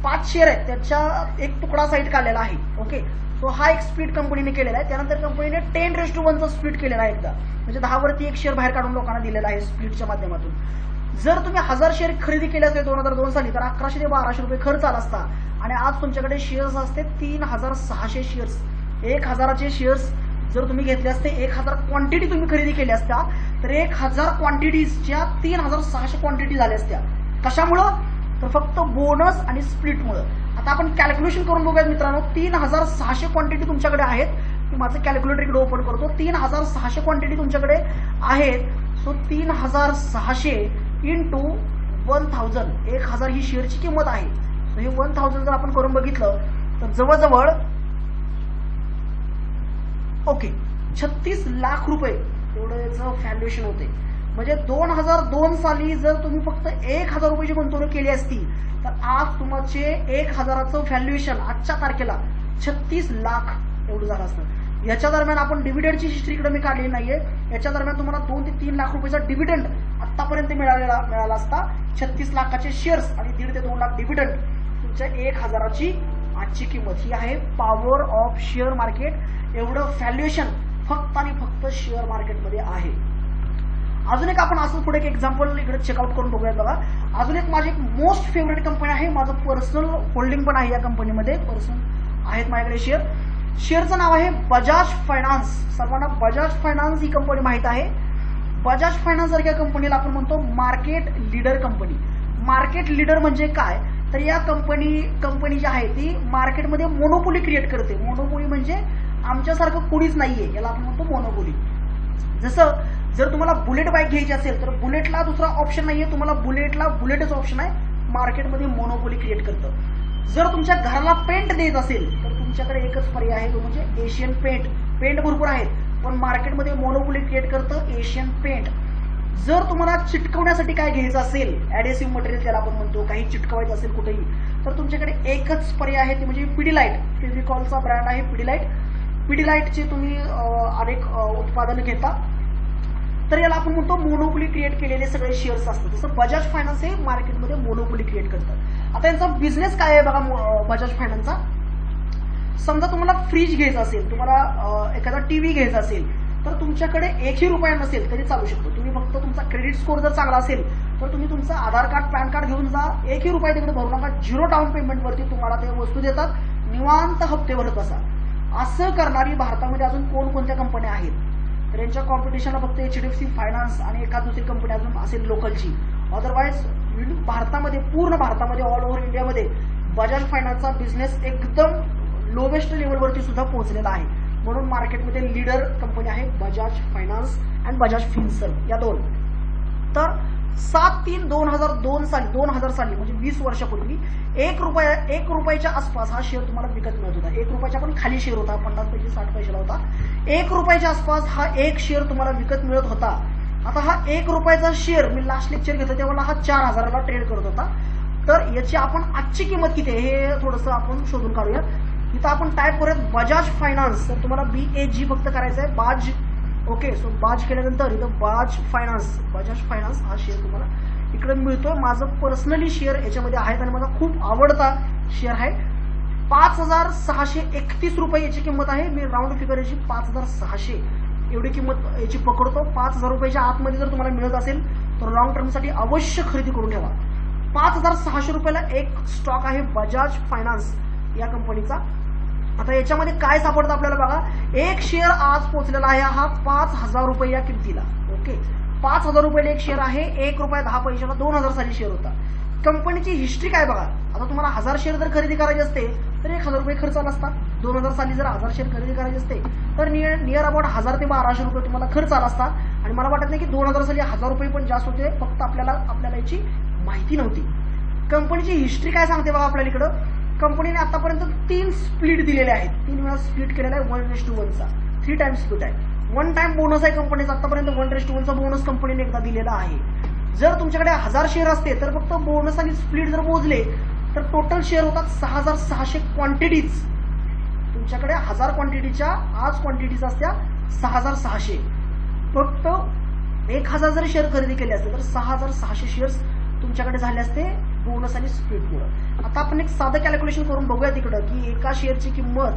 5 शेअर आहेत त्याच्या एक तुकडा साईड काढलेला आहे. ओके. सो हा एक स्प्लिट कंपनीने केलेला आहे. त्यानंतर कंपनीने 10:1 स्प्लिट केलेला आहे एकदा, म्हणजे 10 वरती एक शेअर बाहेर काढून लोकांना दिलेला आहे स्प्लिटच्या माध्यमातून. जर तुम्ही 1000 शेअर खरेदी केले असते 2002 साली तर ₹1100 ते ₹1200 खर्च आला असता आणि आज तुमच्याकडे शेअर्स असते 3600 शेअर्स. 1000चे शेअर्स जर तुम्ही घेतले असते, 1000 क्वांटिटी तुम्ही खरेदी केल्या असत्या तर 1000 क्वांटिटीजच्या 3600 क्वांटिटी झाल्या असत्या. कशामुळं? तर फक्त बोनस आणि स्प्लिटमुळं. आता आपण कॅल्क्युलेशन करून बघूयात मित्रांनो. 3600 क्वांटिटी तुमच्याकडे आहेत. मी माझं कॅल्क्युलेटर इकडे ओपन करतो. 3600 क्वांटिटी तुमच्याकडे आहेत. सो 3600 इंटू 1000, 1000 ही शेअरची किंमत आहे. सो हे 1000 जर आपण करून बघितलं तर जवळजवळ ओके 36 लाख रुपये एवढं याचं व्हॅल्युएशन होते. म्हणजे 2002 साली जर तुम्ही फक्त 1000 रुपयाची गुंतवणूक केली असती तर आज तुमचे 1000चं व्हॅल्युएशन आजच्या तारखेला 36 लाख एवढं झालं असतं. याच्या दरम्यान आपण डिव्हिडंडची हिस्ट्रीकडे मी काढलेली नाहीये. याच्या दरम्यान तुम्हाला 2 ते 3 लाख रुपयाचा डिव्हिडंड आतापर्यंत मिळाला असता. 36 लाखाचे शेअर्स आणि 1.5 ते 2 लाख डिव्हिडंड तुमच्या 1000ची आजची किंमत ही आहे. पॉवर ऑफ शेअर मार्केट, एवढं व्हॅल्युएशन फक्त आणि फक्त शेअर मार्केटमध्ये आहे. अजून एक आपण असं पुढे एक एक्झाम्पल इकडे चेकआउट करून बघूयात बघा. अजून एक माझी एक मोस्ट फेवरेट कंपनी आहे, माझं पर्सनल होल्डिंग पण आहे या कंपनीमध्ये, पर्सनल आहेत माझ्याकडे शेअर. शेअरचं नाव आहे बजाज फायनान्स. सर्वांना बजाज फायनान्स ही कंपनी माहित आहे. बजाज फायनान्स सारख्या कंपनीला आपण म्हणतो market leader company. Market leader म्हणजे काय तर या कंपनी जी आहे ती मार्केटमध्ये मोनोपोली क्रिएट करते. मोनोपोली म्हणजे आमच्यासारखं कोणीच नाहीये, याला आपण म्हणतो मोनोपोली. जसं जर तुम्हाला बुलेट बाईक घ्यायची असेल तर बुलेटला दुसरा ऑप्शन नाहीये, तुम्हाला बुलेटला बुलेटच ऑप्शन आहे. मार्केटमध्ये मोनोपोली क्रिएट करतं. जर तुमच्या घराला पेंट देत असेल तर तुमच्याकडे एकच पर्याय आहे, तो म्हणजे एशियन पेंट. पेंट भरपूर आहेत पण मार्केटमध्ये मोनोपोली क्रिएट करतं एशियन पेंट. जर तुम्हाला चिटकवण्यासाठी काय घ्यायचं असेल, ऍडेसिव्ह मटेरियल त्याला आपण म्हणतो, काही चिटकवायचं असेल कुठेही, तर तुमच्याकडे एकच पर्याय आहे, ते म्हणजे पिडिलाइट. फेविकॉलचा ब्रँड आहे पिडिलाइट. पिडिलाइटचे तुम्ही अनेक उत्पादनं घेता तर याला आपण म्हणतो मोनोपोली क्रिएट केलेले सगळे शेअर्स असतात. जसं बजाज फायनान्स हे मार्केटमध्ये मोनोपोली क्रिएट करतात. आता यांचा बिझनेस काय आहे बघा बजाज फायनान्सचा. समजा तुम्हाला फ्रीज घ्यायचा असेल, तुम्हाला एखादा टीव्ही घ्यायचा असेल तर तुमच्याकडे 1ही रुपया नसेल तरी चालू शकतो. तुम्ही फक्त तुमचा क्रेडिट स्कोर जर चांगला असेल तर तुम्ही तुमचं आधार कार्ड पॅन कार्ड घेऊन जा, 1ही रुपया तिकडे भरू नका. 0 डाऊन पेमेंटवरती तुम्हाला ते वस्तू देतात, निवांत हप्ते भरत बसा. असं करणारी भारतामध्ये अजून कोणकोणत्या कंपन्या आहेत तर यांच्या कॉम्पिटिशनला फक्त HDFC फायनान्स आणि एखाद दुसरी कंपनी अजून असेल लोकलची. अदरवाईज भारतामध्ये, पूर्ण भारतामध्ये, ऑल ओव्हर इंडियामध्ये बजाज फायनान्सचा बिझनेस एकदम लोवेस्ट लेवलवरती सुद्धा पोहोचलेला आहे. म्हणून मार्केटमध्ये लीडर कंपनी आहे बजाज फायनान्स आणि बजाज फिन्सर्व या दोन. तर 7/3/2002 साली म्हणजे 20 वर्षापूर्वी 1 रुपयाच्या आसपास हा शेअर तुम्हाला विकत मिळत होता. 1 रुपयाच्या पण खाली शेअर होता, 50 पैसे 60 पैशाला होता. 1 रुपयाच्या आसपास हा एक शेअर तुम्हाला विकत मिळत होता. आता हा 1 रुपयाचा शेअर मी लास्ट लेक्चर घेतलं तेव्हा हा 4000ला ट्रेड करत होता. तर याची आपण आजची किंमत किती आहे हे थोडंसं आपण शोधून काढूया. इथं आपण टाईप करूयात बजाज फायनान्स. तर तुम्हाला BAG फक्त करायचं आहे, बाज. ओके, सो बाज केल्यानंतर इथं बजाज फायनान्स हा शेअर तुम्हाला इकडे मिळतोय. माझं पर्सनली शेअर याच्यामध्ये आहेत आणि माझा खूप आवडता शेअर आहे. 5631 रुपये याची किंमत आहे. मी राऊंड फिगर याची 5600 एवढी किंमत याची पकडतो. 5000 रुपयाच्या आतमध्ये जर तुम्हाला मिळत असेल तर लॉंग टर्मसाठी अवश्य खरेदी करून ठेवा. 5600 रुपयाला एक स्टॉक आहे बजाज फायनान्स या कंपनीचा. आता याच्यामध्ये काय सापडतं आपल्याला बघा. एक शेअर आज पोहोचलेला आहे हा 5000 रुपये या किमतीला. ओके, 5000 रुपयाला एक शेअर आहे. 1 रुपया 10 पैशाला 2000 साली शेअर होता. कंपनीची हिस्ट्री काय बघा. आता तुम्हाला 1000 शेअर जर खरेदी करायचे असते तर 1000 रुपये खर्च आला असता. 2000 साली जर 1000 शेअर खरेदी करायचे असते तर नियर अबाउट 1000 ते 1200 रुपये तुम्हाला खर्च आला असता. आणि मला वाटत नाही की 2000 साली 1000 रुपये पण जास्त होते, फक्त आपल्याला याची माहिती नव्हती. कंपनीची हिस्ट्री काय सांगते बघा आपल्याला इकडं. कंपनीने आतापर्यंत 3 स्प्लिट दिलेले आहेत. 3 वेळा स्प्लिट केलेला आहे 1:1 चा. 3 टाइम्स स्प्लिट आहे. 1 टाइम बोनस आहे कंपनीचा. आतापर्यंत 1:1 चा बोनस कंपनीने एकदा दिलेला आहे. जर तुमच्याकडे 1000 शेअर असते तर फक्त बोनस आणि स्प्लिट जर मोजले तर टोटल शेअर होतात 6600 क्वांटिटीज. तुमच्याकडे 1000 क्वांटिटीच्या आज क्वांटिटीज असत्या 6600. फक्त 1000 जर शेअर खरेदी केले असते तर 6600 शेअर्स तुमच्याकडे झाले असते बोनस आणि स्प्लिटमुळे. आता आपण एक साधं कॅल्क्युलेशन करून बघूया तिकडं की एका शेअरची किंमत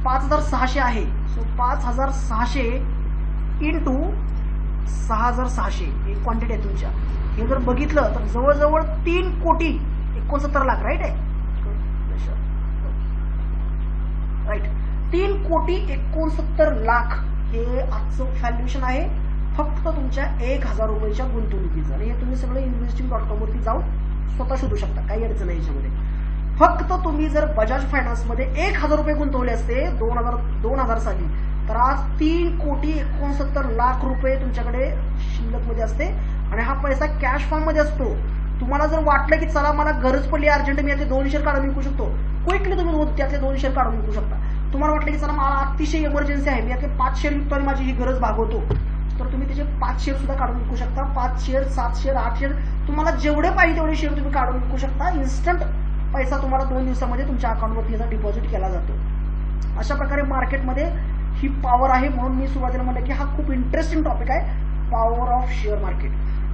5600 आहे. सो 5600 इंटू 6600 एक क्वांटिटी आहे तुमच्या. हे जर बघितलं तर जवळजवळ 3,69,00,000 राईट आहे. राईट, 3,69,00,000 हे आजचं व्हॅल्युएशन आहे फक्त तुमच्या 1000 रुपयाच्या गुंतवणुकीचं. आणि हे तुम्ही सगळं investing.com वरती जाऊन स्वतः शोधू शकता, काही अडचण नाही याच्यामध्ये. फक्त तुम्ही जर बजाज फायनान्समध्ये 1000 रुपये गुंतवले असते 2000 साली तर आज 3,69,00,000 रुपये तुमच्याकडे शिल्लकमध्ये असते आणि हा पैसा कॅश फॉर्म मध्ये असतो. तुम्हाला जर वाटलं की चला मला गरज पडली अर्जंट, मी यातले 2 शेअर काढून विकू शकतो, क्विकली तुम्ही त्यातले 2 शेअर काढून विकू शकता. तुम्हाला वाटलं की चला मला अतिशय इमर्जन्सी आहे, मी यातले 5 शेअर विकतो आणि माझी ही गरज भागवतो, तर तुम्ही त्याचे 5 शेअर सुद्धा काढून विकू शकता. 5 शेअर, 7 शेअर, 8 शेअर, तुम्हाला जेवढे पाहिजे तेवढे शेअर तुम्ही काढून विकू शकता. इन्स्टंट पैसा तुम्हाला 2 दिवसामध्ये तुमच्या अकाउंटवरती याचा डिपॉझिट केला जातो. अशा प्रकारे मार्केटमध्ये ही पॉवर आहे. म्हणून मी सुरुवातीला म्हटलं की हा खूप इंटरेस्टिंग टॉपिक आहे, पॉवर ऑफ शेअर मार्केट.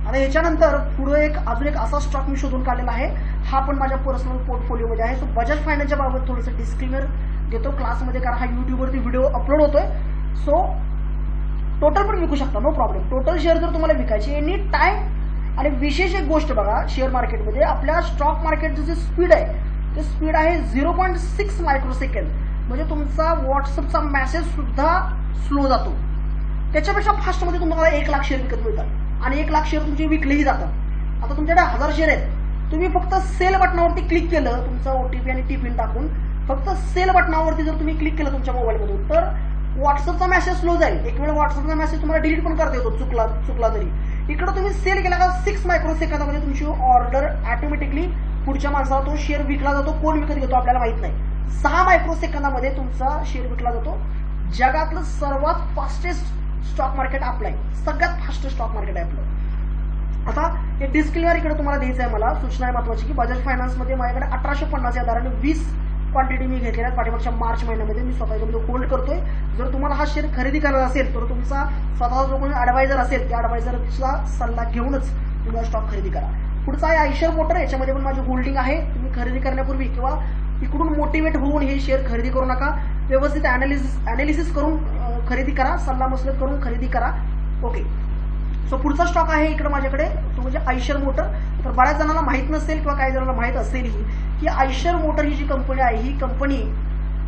आता ह्याच्यानंतर पुढे अजून एक असा स्टॉक मी शोधून काढलेला आहे, हा पण माझ्या पर्सनल पोर्टफोलिओमध्ये आहे. सो बजाज फायनान्सच्या बाबत थोडंसं डिस्क्लेमर देतो क्लासमध्ये, कारण हा युट्यूबवरती व्हिडिओ अपलोड होतोय. सो टोटल पण विकू शकता, नो प्रॉब्लेम. टोटल शेअर जर तुम्हाला विकायचे एनी टाइम. आणि विशेष एक गोष्ट बघा, शेअर मार्केटमध्ये आपल्या स्टॉक मार्केटचं जे स्पीड आहे ते स्पीड आहे 0.6 मायक्रोसेकंड. म्हणजे तुमचा व्हॉट्सअपचा मेसेज सुद्धा स्लो जातो. त्याच्यापेक्षा फास्टमध्ये तुम्हाला 1,00,000 शेअर विकत मिळतात आणि 1,00,000 शेअर तुमचे विकलेही जातात. आता तुमच्याकडे 1000 शेअर आहेत, तुम्ही फक्त सेल बटनावरती क्लिक केलं, तुमचा OTP आणि टिफिन टाकून फक्त सेल बटनावरती जर तुम्ही क्लिक केलं तुमच्या मोबाईलमधून, तर व्हॉट्सअपचा मेसेज स्लो जाईल. एक वेळ व्हॉट्सअपचा मेसेज तुम्हाला डिलीट पण करता येतो चुकला तरी. इकडे तुम्ही सेल केला का 6 मायक्रोसेकंदामध्ये तुमची ऑर्डर ऑटोमॅटिकली पुढच्या माणसाला तो शेअर विकला जातो. कोण विकत घेतो आपल्याला माहित नाही. 6 मायक्रोसेकंदामध्ये तुमचा शेअर विकला जातो. जगातलं सर्वात फास्टेस्ट स्टॉक मार्केट आपलं आहे, सगळ्यात फास्ट स्टॉक मार्केट आहे आपलं. आता एक डिस्क्लेमर इकडे तुम्हाला द्यायचं आहे, मला सूचना आहे महत्वाची, की बजाज फायनान्समध्ये माझ्याकडे 1850 या दराने 20 क्वांटिटी मी घेतलेल्या आहेत पाठीमागच्या मार्च महिन्यामध्ये. मी स्वतःमध्ये होल्ड करतोय. जर तुम्हाला हा शेअर खरेदी करायचा असेल तर तुमचा स्वतःचा जो कोणी ॲडवायझर असेल त्या ॲडवायझरचा सल्ला घेऊनच तुम्ही हा स्टॉक खरेदी करा. पुढचा आहे आयशर मोटर, याच्यामध्ये पण माझी होल्डिंग आहे. तुम्ही खरेदी करण्यापूर्वी किंवा इकडून मोटिवेट होऊन हे शेअर खरेदी करू नका. व्यवस्थित अनालिसिस करून खरेदी करा, सल्ला मसलत करून खरेदी करा. ओके. सो पुढचा स्टॉक आहे इकडे माझ्याकडे, तो म्हणजे आयशर मोटर. तर बऱ्याच जणांना माहित नसेल किंवा काही जणांना माहित असेलही की आयशर मोटर ही जी कंपनी आहे, ही कंपनी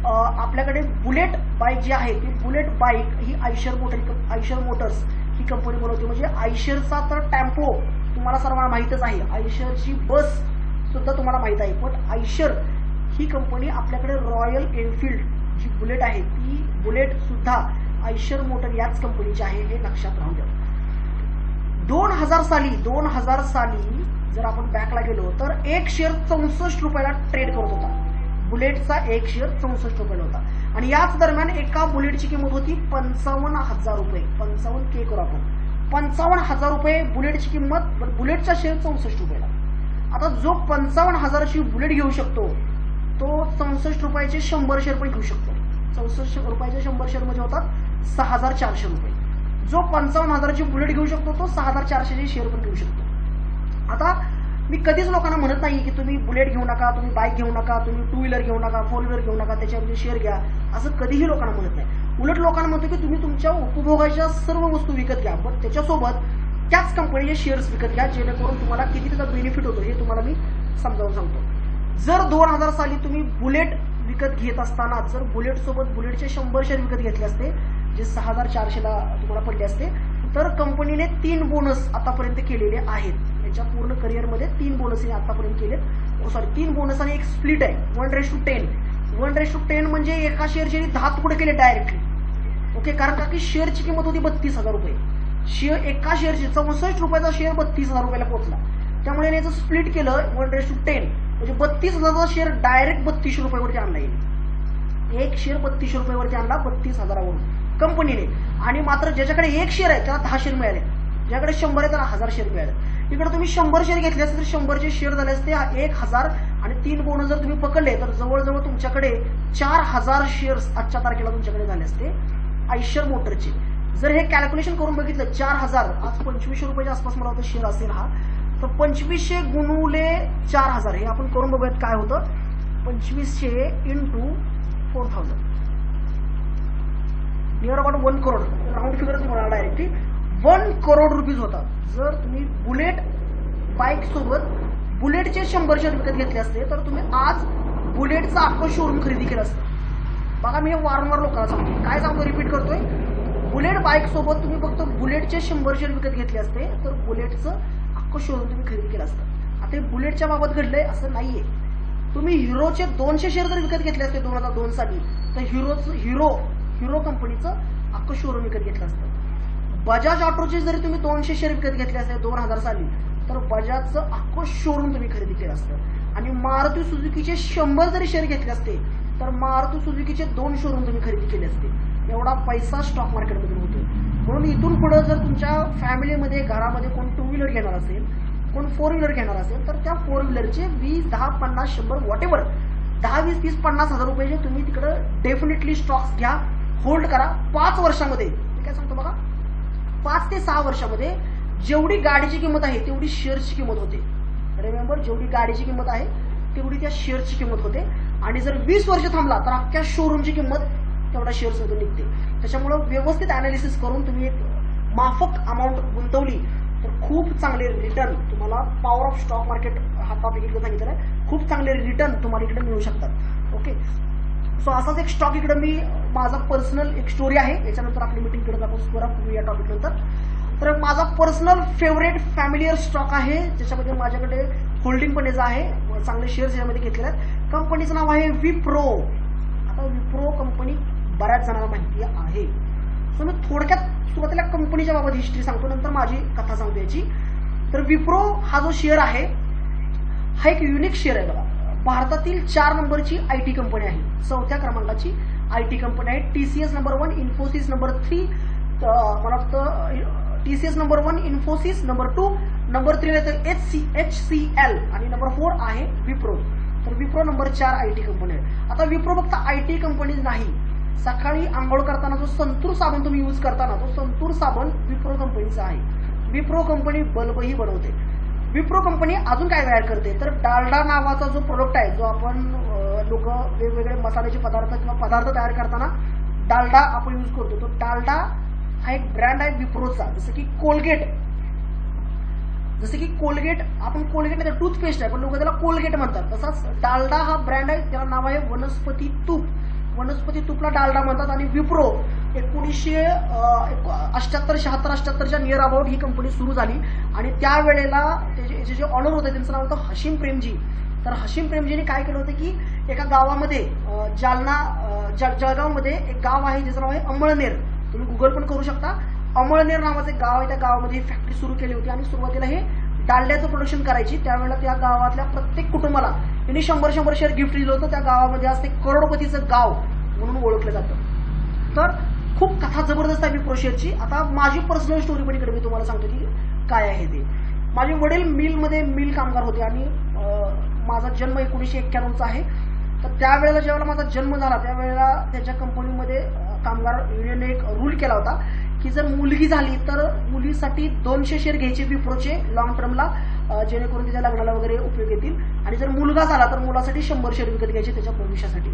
आपल्याकडे बुलेट बाईक जी आहे ती बुलेट बाईक ही आयशर मोटर्स ही कंपनी बनवते. म्हणजे आयशरचा तर टेम्पो तुम्हाला सर्वांना माहितच आहे, आयशरची बस सुद्धा तुम्हाला माहित आहे, पण आयशर ही कंपनी आपल्याकडे रॉयल एनफिल्ड जी बुलेट आहे ती बुलेट सुद्धा आयशर मोटर याच कंपनीची आहे, हे लक्षात राहू द्या. 2000 साली जर आपण बॅकला गेलो तर एक शेअर 64 रुपयाला ट्रेड करत होता. बुलेटचा एक शेअर 64 रुपयाला होता आणि याच दरम्यान एका बुलेटची किंमत होती 55,000 रुपये. 55K करू आपण, 55,000 रुपये बुलेटची किंमत, बुलेटचा शेअर 64 रुपयाला. आता जो 55,000ची बुलेट घेऊ शकतो तो 64 रुपयाचे 100 शेअर पण घेऊ शकतो. 64 रुपयाचे 100 शेअर म्हणजे होतात 6,400 रुपये. जो 55,000ची बुलेट घेऊ शकतो तो 6,400चे शेअर पण घेऊ शकतो. आता मी कधीच लोकांना म्हणत नाही की तुम्ही बुलेट घेऊ नका, तुम्ही बाईक घेऊ नका, तुम्ही 2 व्हीलर घेऊ नका, 4 व्हीलर घेऊ नका, त्याच्यामध्ये शेअर घ्या, असं कधीही लोकांना म्हणत नाही. उलट लोकांना म्हणतो की तुम्ही तुमच्या उपभोगाच्या सर्व वस्तू विकत घ्या, पण त्याच्यासोबत त्याच कंपनीचे शेअर्स विकत घ्या, जेणेकरून तुम्हाला किती त्याचा बेनिफिट होतो हे तुम्हाला मी समजावून सांगतो. जर 2000 साली तुम्ही बुलेट विकत घेत असताना जर बुलेट सोबत बुलेटचे 100 शेअर विकत घेतले असते, जे 6,400ला तुम्हाला पडले असते, तर कंपनीने 3 बोनस आतापर्यंत केलेले आहेत. याच्या पूर्ण करिअरमध्ये 3 बोनस आतापर्यंत केलेत. 3 बोनस आणि एक स्प्लिट आहे 1:10. 1:10 म्हणजे एका शेअरचे 10 तुकडे केले डायरेक्टली. ओके, कारण का की शेअरची किंमत होती 32,000 रुपये. एका शेअरची 64 रुपयाचा शेअर 32,000 रुपयाला पोहोचला. त्यामुळे याचं स्प्लिट केलं 1:10 म्हणजे 32,000चा शेअर डायरेक्ट 3200 रुपयावरती आणला येईल. एक शेअर 3200 रुपयावरती आणला 32,000वरून कंपनीने. आणि मात्र ज्याच्याकडे एक शेअर आहे त्याला 10 शेअर मिळाले, ज्याकडे 100 आहे त्याला 1000 शेअर मिळाले. इकडे तुम्ही 100 शेअर घेतले असते तर 100चे शेअर झाले असते 1000 आणि 3 बोनस जर तुम्ही पकडले तर जवळजवळ तुमच्याकडे 4000 शेअर्स आजच्या तारखेला तुमच्याकडे झाले असते आयशर मोटरचे. जर हे कॅल्क्युलेशन करून बघितलं 4000 आज 2500 रुपयाच्या आसपास मला वाटतं शेअर असेल हा, तर 2500 गुणुले 4000 हे आपण करून बघूयात काय होतं. 2500 into 4000 near about 1 crore, round figure तुम्हाला डायरेक्टली 1 करोड रुपीज होता. जर तुम्ही बुलेट बाईक सोबत बुलेटचे 100 शेअर विकत घेतले असते तर तुम्ही आज बुलेटचा अख्खं शोरूम खरेदी केलं असतं. बघा मी हे वारंवार लोकांना सांगतो, काय सांगतो रिपीट करतोय, बुलेट बाईक सोबत तुम्ही फक्त बुलेटचे 100 शेअर विकत घेतले असते तर बुलेटचं अख्खं शोरूम तुम्ही खरेदी केलं असतं. आता हे बुलेटच्या बाबत घडलंय असं नाहीये. तुम्ही हिरोचे 200 शेअर जर विकत घेतले असते 2002 साली तर हिरो कंपनीचं अख्खं शोरूम विकत घेतलं असतं. बजाज ऑटोचे जरी तुम्ही 200 शेअर विकत घेतले असते 2000 साली, तर बजाजचं अख्खं शोरूम तुम्ही खरेदी केलं असतं. आणि मारुती सुझुकीचे 100 जरी शेअर घेतले असते तर मारुती सुझुकीचे 2 शोरूम तुम्ही खरेदी केले असते. एवढा पैसा स्टॉक मार्केटमध्ये होतो. म्हणून इथून पुढे जर तुमच्या फॅमिलीमध्ये घरामध्ये कोण 2 व्हीलर घेणार असेल, कोण 4 व्हीलर घेणार असेल, तर त्या 4 व्हीलरचे 20, 10, 50, 100 व्हॉटेवर 10, 20, 30, 50 हजार रुपये तुम्ही तिकडं डेफिनेटली स्टॉक्स घ्या, होल्ड करा. 5 वर्षामध्ये मी काय सांगतो बघा, 5 ते 6 वर्षामध्ये जेवढी गाडीची किंमत आहे तेवढी शेअरची किंमत होते. रिमेंबर, जेवढी गाडीची किंमत आहे तेवढी त्या शेअरची किंमत होते. आणि जर 20 वर्ष थांबला तर अख्ख्या शोरूमची किंमत तेवढा शेअर्समधून निघते. त्याच्यामुळे व्यवस्थित अनालिसिस करून तुम्ही एक माफक अमाऊंट गुंतवली तर खूप चांगले रिटर्न तुम्हाला, पॉवर ऑफ स्टॉक मार्केट हा टॉपिक इकडे सांगितलेला आहे, खूप चांगले रिटर्न तुम्हाला इकडे मिळू शकतात. ओके, सो असाच एक स्टॉक इकडे मी, माझा पर्सनल एक स्टोरी आहे. याच्यानंतर आपली मीटिंग करत आपण स्कोर अप या टॉपिक नंतर. तर माझा पर्सनल फेवरेट फॅमिलियर स्टॉक आहे, ज्याच्यामध्ये माझ्याकडे होल्डिंग पण याचं आहे, चांगले शेअर्स याच्यामध्ये घेतलेले आहेत. कंपनीचं नाव आहे विप्रो. आता विप्रो कंपनी बऱ्याच जणांना माहिती आहे. सो मी थोडक्यात सुरुवातीला कंपनीच्या बाबत हिस्ट्री सांगतो, नंतर माझी कथा सांगतो याची. तर विप्रो हा जो शेअर आहे हा एक युनिक शेअर आहे बघा. भारतातील 4 नंबरची IT कंपनी आहे, 4थ्या क्रमांकाची IT कंपनी आहे. TCS नंबर 1, इन्फोसिस नंबर 3, मला वाटतं TCS number 1, Infosys number 2, number 3 येतं HCL आणि नंबर 4 आहे विप्रो. तर विप्रो नंबर 4 IT कंपनी आहे. आता विप्रो फक्त IT कंपनीच नाही, सकाळी आंघोळ करताना जो संतूर साबण तुम्ही यूज करता ना, तो संतूर साबण विप्रो कंपनीचा आहे. विप्रो कंपनी बल्बही बनवते. विप्रो कंपनी अजून काय तयार करते, तर डालडा नावाचा जो प्रोडक्ट आहे, जो आपण लोक वेगवेगळे मसाल्याचे पदार्थ किंवा पदार्थ तयार करताना डालडा आपण यूज करतो, तो डालडा हा एक ब्रँड आहे विप्रोचा. जसं की कोलगेट, आपण कोलगेट नाही तर टूथपेस्ट आहे, पण लोक त्याला कोलगेट म्हणतात. तसाच डालडा हा ब्रँड आहे, त्याला नाव आहे वनस्पती तूप. वनस्पती तुपला डालडा म्हणतात. आणि विप्रो 1978-76च्या नियर अबाउट ही कंपनी सुरू झाली. आणि त्यावेळेला त्याचे जे ऑनर होते त्यांचं नाव होतं हशीम प्रेमजी. तर हशीम प्रेमजीने काय केलं होतं की एका गावामध्ये, जळगावमध्ये एक गाव आहे ज्याचं नाव आहे अमळनेर. तुम्ही गुगल पण करू शकता. अमळनेर नावाचं एक गाव आहे, त्या गावामध्ये ही फॅक्टरी सुरू केली होती. आणि सुरुवातीला हे डालड्याचं प्रोडक्शन करायची. त्यावेळेला त्या गावातल्या प्रत्येक कुटुंबाला त्यांनी 100 शेअर गिफ्ट दिलं होतं. त्या गावामध्ये आज ते करोडपतीचं गाव म्हणून ओळखलं जातं. तर खूप कथा जबरदस्त आहे विप्रो शेअरची. आता माझी पर्सनल स्टोरी पण इकडे मी तुम्हाला सांगतो की काय आहे ते. माझे वडील मिल कामगार होते आणि माझा जन्म 1991चा आहे. तर त्यावेळेला ज्यावेळेला माझा जन्म झाला त्यावेळेला त्यांच्या कंपनीमध्ये कामगार युनियनने एक रूल केला होता की जर मुलगी झाली तर मुलीसाठी 200 शेअर घ्यायचे विप्रोचे लॉंग टर्मला, जेणेकरून तिच्या लग्नाला वगैरे उपयोग येतील. आणि जर मुलगा झाला तर मुलासाठी 100 शेअर विकत घ्यायचे त्याच्या भविष्यासाठी,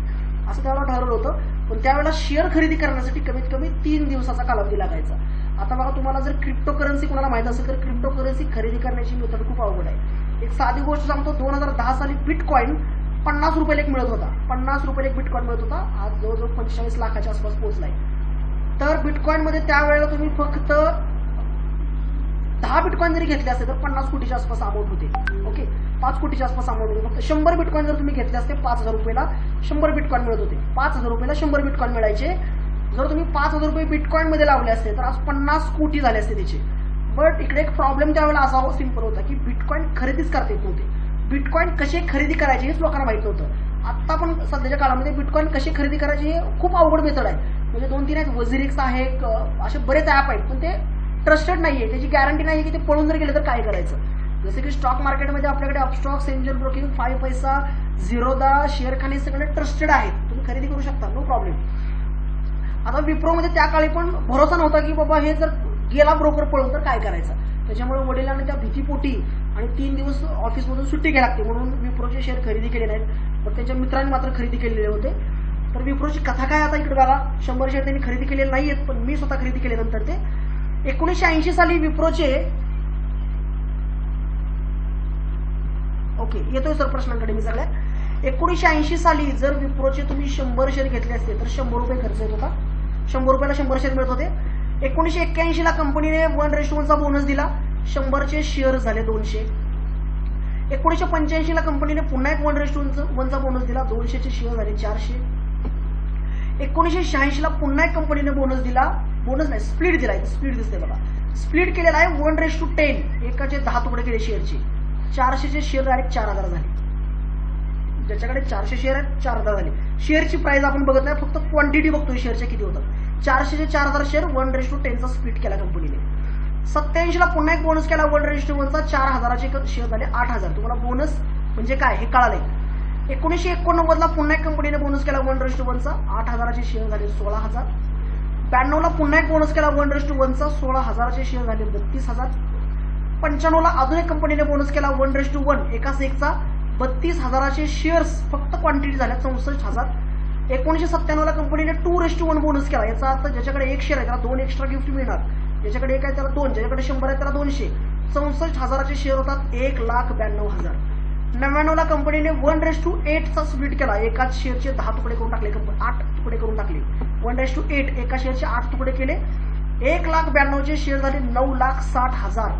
असं त्यावेळेला ठरवलं होतं. पण त्यावेळेला शेअर खरेदी करण्यासाठी कमीत कमी 3 दिवसाचा कालावधी लागायचा. आता बघा, तुम्हाला जर क्रिप्टो करन्सी कोणाला माहित असेल तर क्रिप्टो करन्सी खरेदी करण्याची मेथड खूप अवघड आहे. एक साधी गोष्ट सांगतो, 2010 साली बिटकॉइन 50 रुपयाला एक मिळत होता. 50 रुपयाला एक बिटकॉइन मिळत होता. आज जवळजवळ 45 लाखाच्या आसपास पोहोचलाय. तर बिटकॉइनमध्ये त्यावेळेला तुम्ही फक्त 10 बिटकॉइन जरी घेतले असते तर 50 कोटीच्या आसपास अमाऊंट होते. ओके, 5 कोटीच्या आसपास अमाऊंट होते. फक्त 100 बिटकॉइन जर तुम्ही घेतले असते 5000 रुपयाला 100 बिटकॉइन मिळत होते. 5000 रुपयाला 100 बिटकॉइन मिळायचे. जर तुम्ही 5000 रुपये बिटकॉइन मध्ये लावले असते तर आज 50 कोटी झाले असते त्याचे. बट इकडे एक प्रॉब्लेम त्यावेळेला असा सिंपल होता की बिटकॉइन खरेदीच करता येत नव्हते. बिटकॉइन कसे खरेदी करायचे हेच लोकांना माहित नव्हतं. आता पण सध्याच्या काळामध्ये बिटकॉइन कसे खरेदी करायचे हे खूप अवघड मेथड आहे. म्हणजे 2-3 आहेत, वझिरिक्स आहे, असे बरेच ॲप आहेत, पण ते ट्रस्टेड नाहीये. त्याची गॅरंटी नाही की ते पळून जर गेले तर काय करायचं. जसे की स्टॉक मार्केटमध्ये आपल्याकडे अपस्टॉक्स, एंजल ब्रोकिंग, 5 पैसा, झिरोदा, शेअरखान हे सगळे ट्रस्टेड आहेत, तुम्ही खरेदी करू शकता, नो प्रॉब्लेम. आता विप्रोमध्ये त्या काळी पण भरोसा नव्हता की बाबा हे जर गेला ब्रोकर पळून तर काय करायचं. त्याच्यामुळे वडिलांनी त्या भीतीपोटी आणि 3 दिवस ऑफिसमधून सुट्टी घ्यायला लागते म्हणून विप्रोचे शेअर खरेदी केले नाहीत, पण त्यांच्या मित्रांनी मात्र खरेदी केलेले होते. तर विप्रोची कथा काय, आता इकडे बघा, 100 शेअर त्यांनी खरेदी केलेले नाहीयेत, पण मी स्वतः खरेदी केल्यानंतर ते 1980 साली विप्रोचे, ओके येतोय सर प्रश्नांकडे मी सगळ्या. 1980 साली जर विप्रोचे तुम्ही 100 शेअर घेतले असते तर 100 रुपये खर्च येत होता. 100 रुपयाला 100 शेअर मिळत होते. 1981 ला कंपनीने 1:1 चा बोनस दिला, 100चे शेअर झाले 200. 1985 ला कंपनीने पुन्हा एक 1:1 चा बोनस दिला, 200चे शेअर झाले 400. 1986 ला पुन्हा एक कंपनीने बोनस दिला, बोनस नाही, स्प्लिट दिलाय, स्प्लिट दिसते बघा, स्प्लिट केलेला आहे 1:10, एकाचे 10 तुकडे केले शेअरचे, 400चे शेअर डायरेक्ट 4000 झाले, ज्याच्याकडे 400 शेअर आहेत 4000 झाले. शेअरची प्राइस आपण बघत नाही, फक्त क्वांटिटी बघतोय शेअरचे किती होतात. 400चे 4000 शेअर 1:10चा स्प्लिट केला कंपनीने. 87 ला पुन्हा एक बोनस केला 1:1चा, 4000चे शेअर झाले 8000. तुम्हाला बोनस म्हणजे काय हे कळालंय. 1989 ला पुन्हा एक कंपनीने बोनस केला 1:1चा, 8000चे शेअर झाले 16000. 92 ला पुन्हा एक बोनस केला 1:1चा, 16000चे शेअर झाले 32000. 95 ला अजून एक कंपनीने बोनस केला 1:1 एकाच एकचा, 32000चे शेअर्स फक्त क्वांटिटी झाल्या 64000. 1997 ला कंपनीने 2:1 बोनस केला. याचा अर्थ ज्याच्याकडे एक शेअर आहे त्याला 2 एक्स्ट्रा गिफ्ट मिळणार, ज्याच्याकडे एक आहे त्याला 2, ज्याच्याकडे 100 आहे त्याला 200. 64000चे शेअर होतात 1,92,000. 99 ला कंपनीने 1:8चा स्प्लिट केला, एकाच शेअरचे 10 तुकडे करून टाकले, 8 तुकडे करून टाकले. 1:8 एका शेअरचे 8 तुकडे केले, 1,92,000चे शेअर झाले 9,60,000.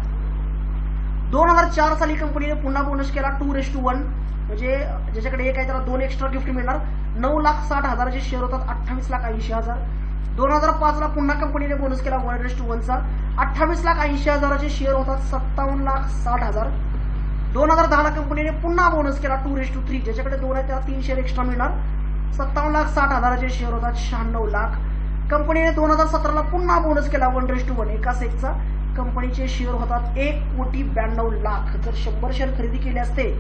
2004 साली कंपनीने पुन्हा बोनस केला 2:1, म्हणजे ज्याच्याकडे एक आहे त्याला 2 एक्स्ट्रा गिफ्ट मिळणार, 9,60,000चे शेअर होतात 28,80,000. 2005 ला पुन्हा कंपनीने बोनस केला 1:1चा, 28,80,000चे शेअर होतात 57,60,000. 2010 ला कंपनीने पुन्हा बोनस केला 2:3, ज्याच्याकडे 2 आहे त्याला 3 शेअर एक्स्ट्रा मिळणार, 57,60,000चे शेअर होतात 96 लाख. कंपनीने 2017 ला पुन्हा बोनस केला 1:1 एकाच एकचा, कंपनीचे शेअर होतात 1,92,00,000. जर 100 शेअर खरेदी केले असते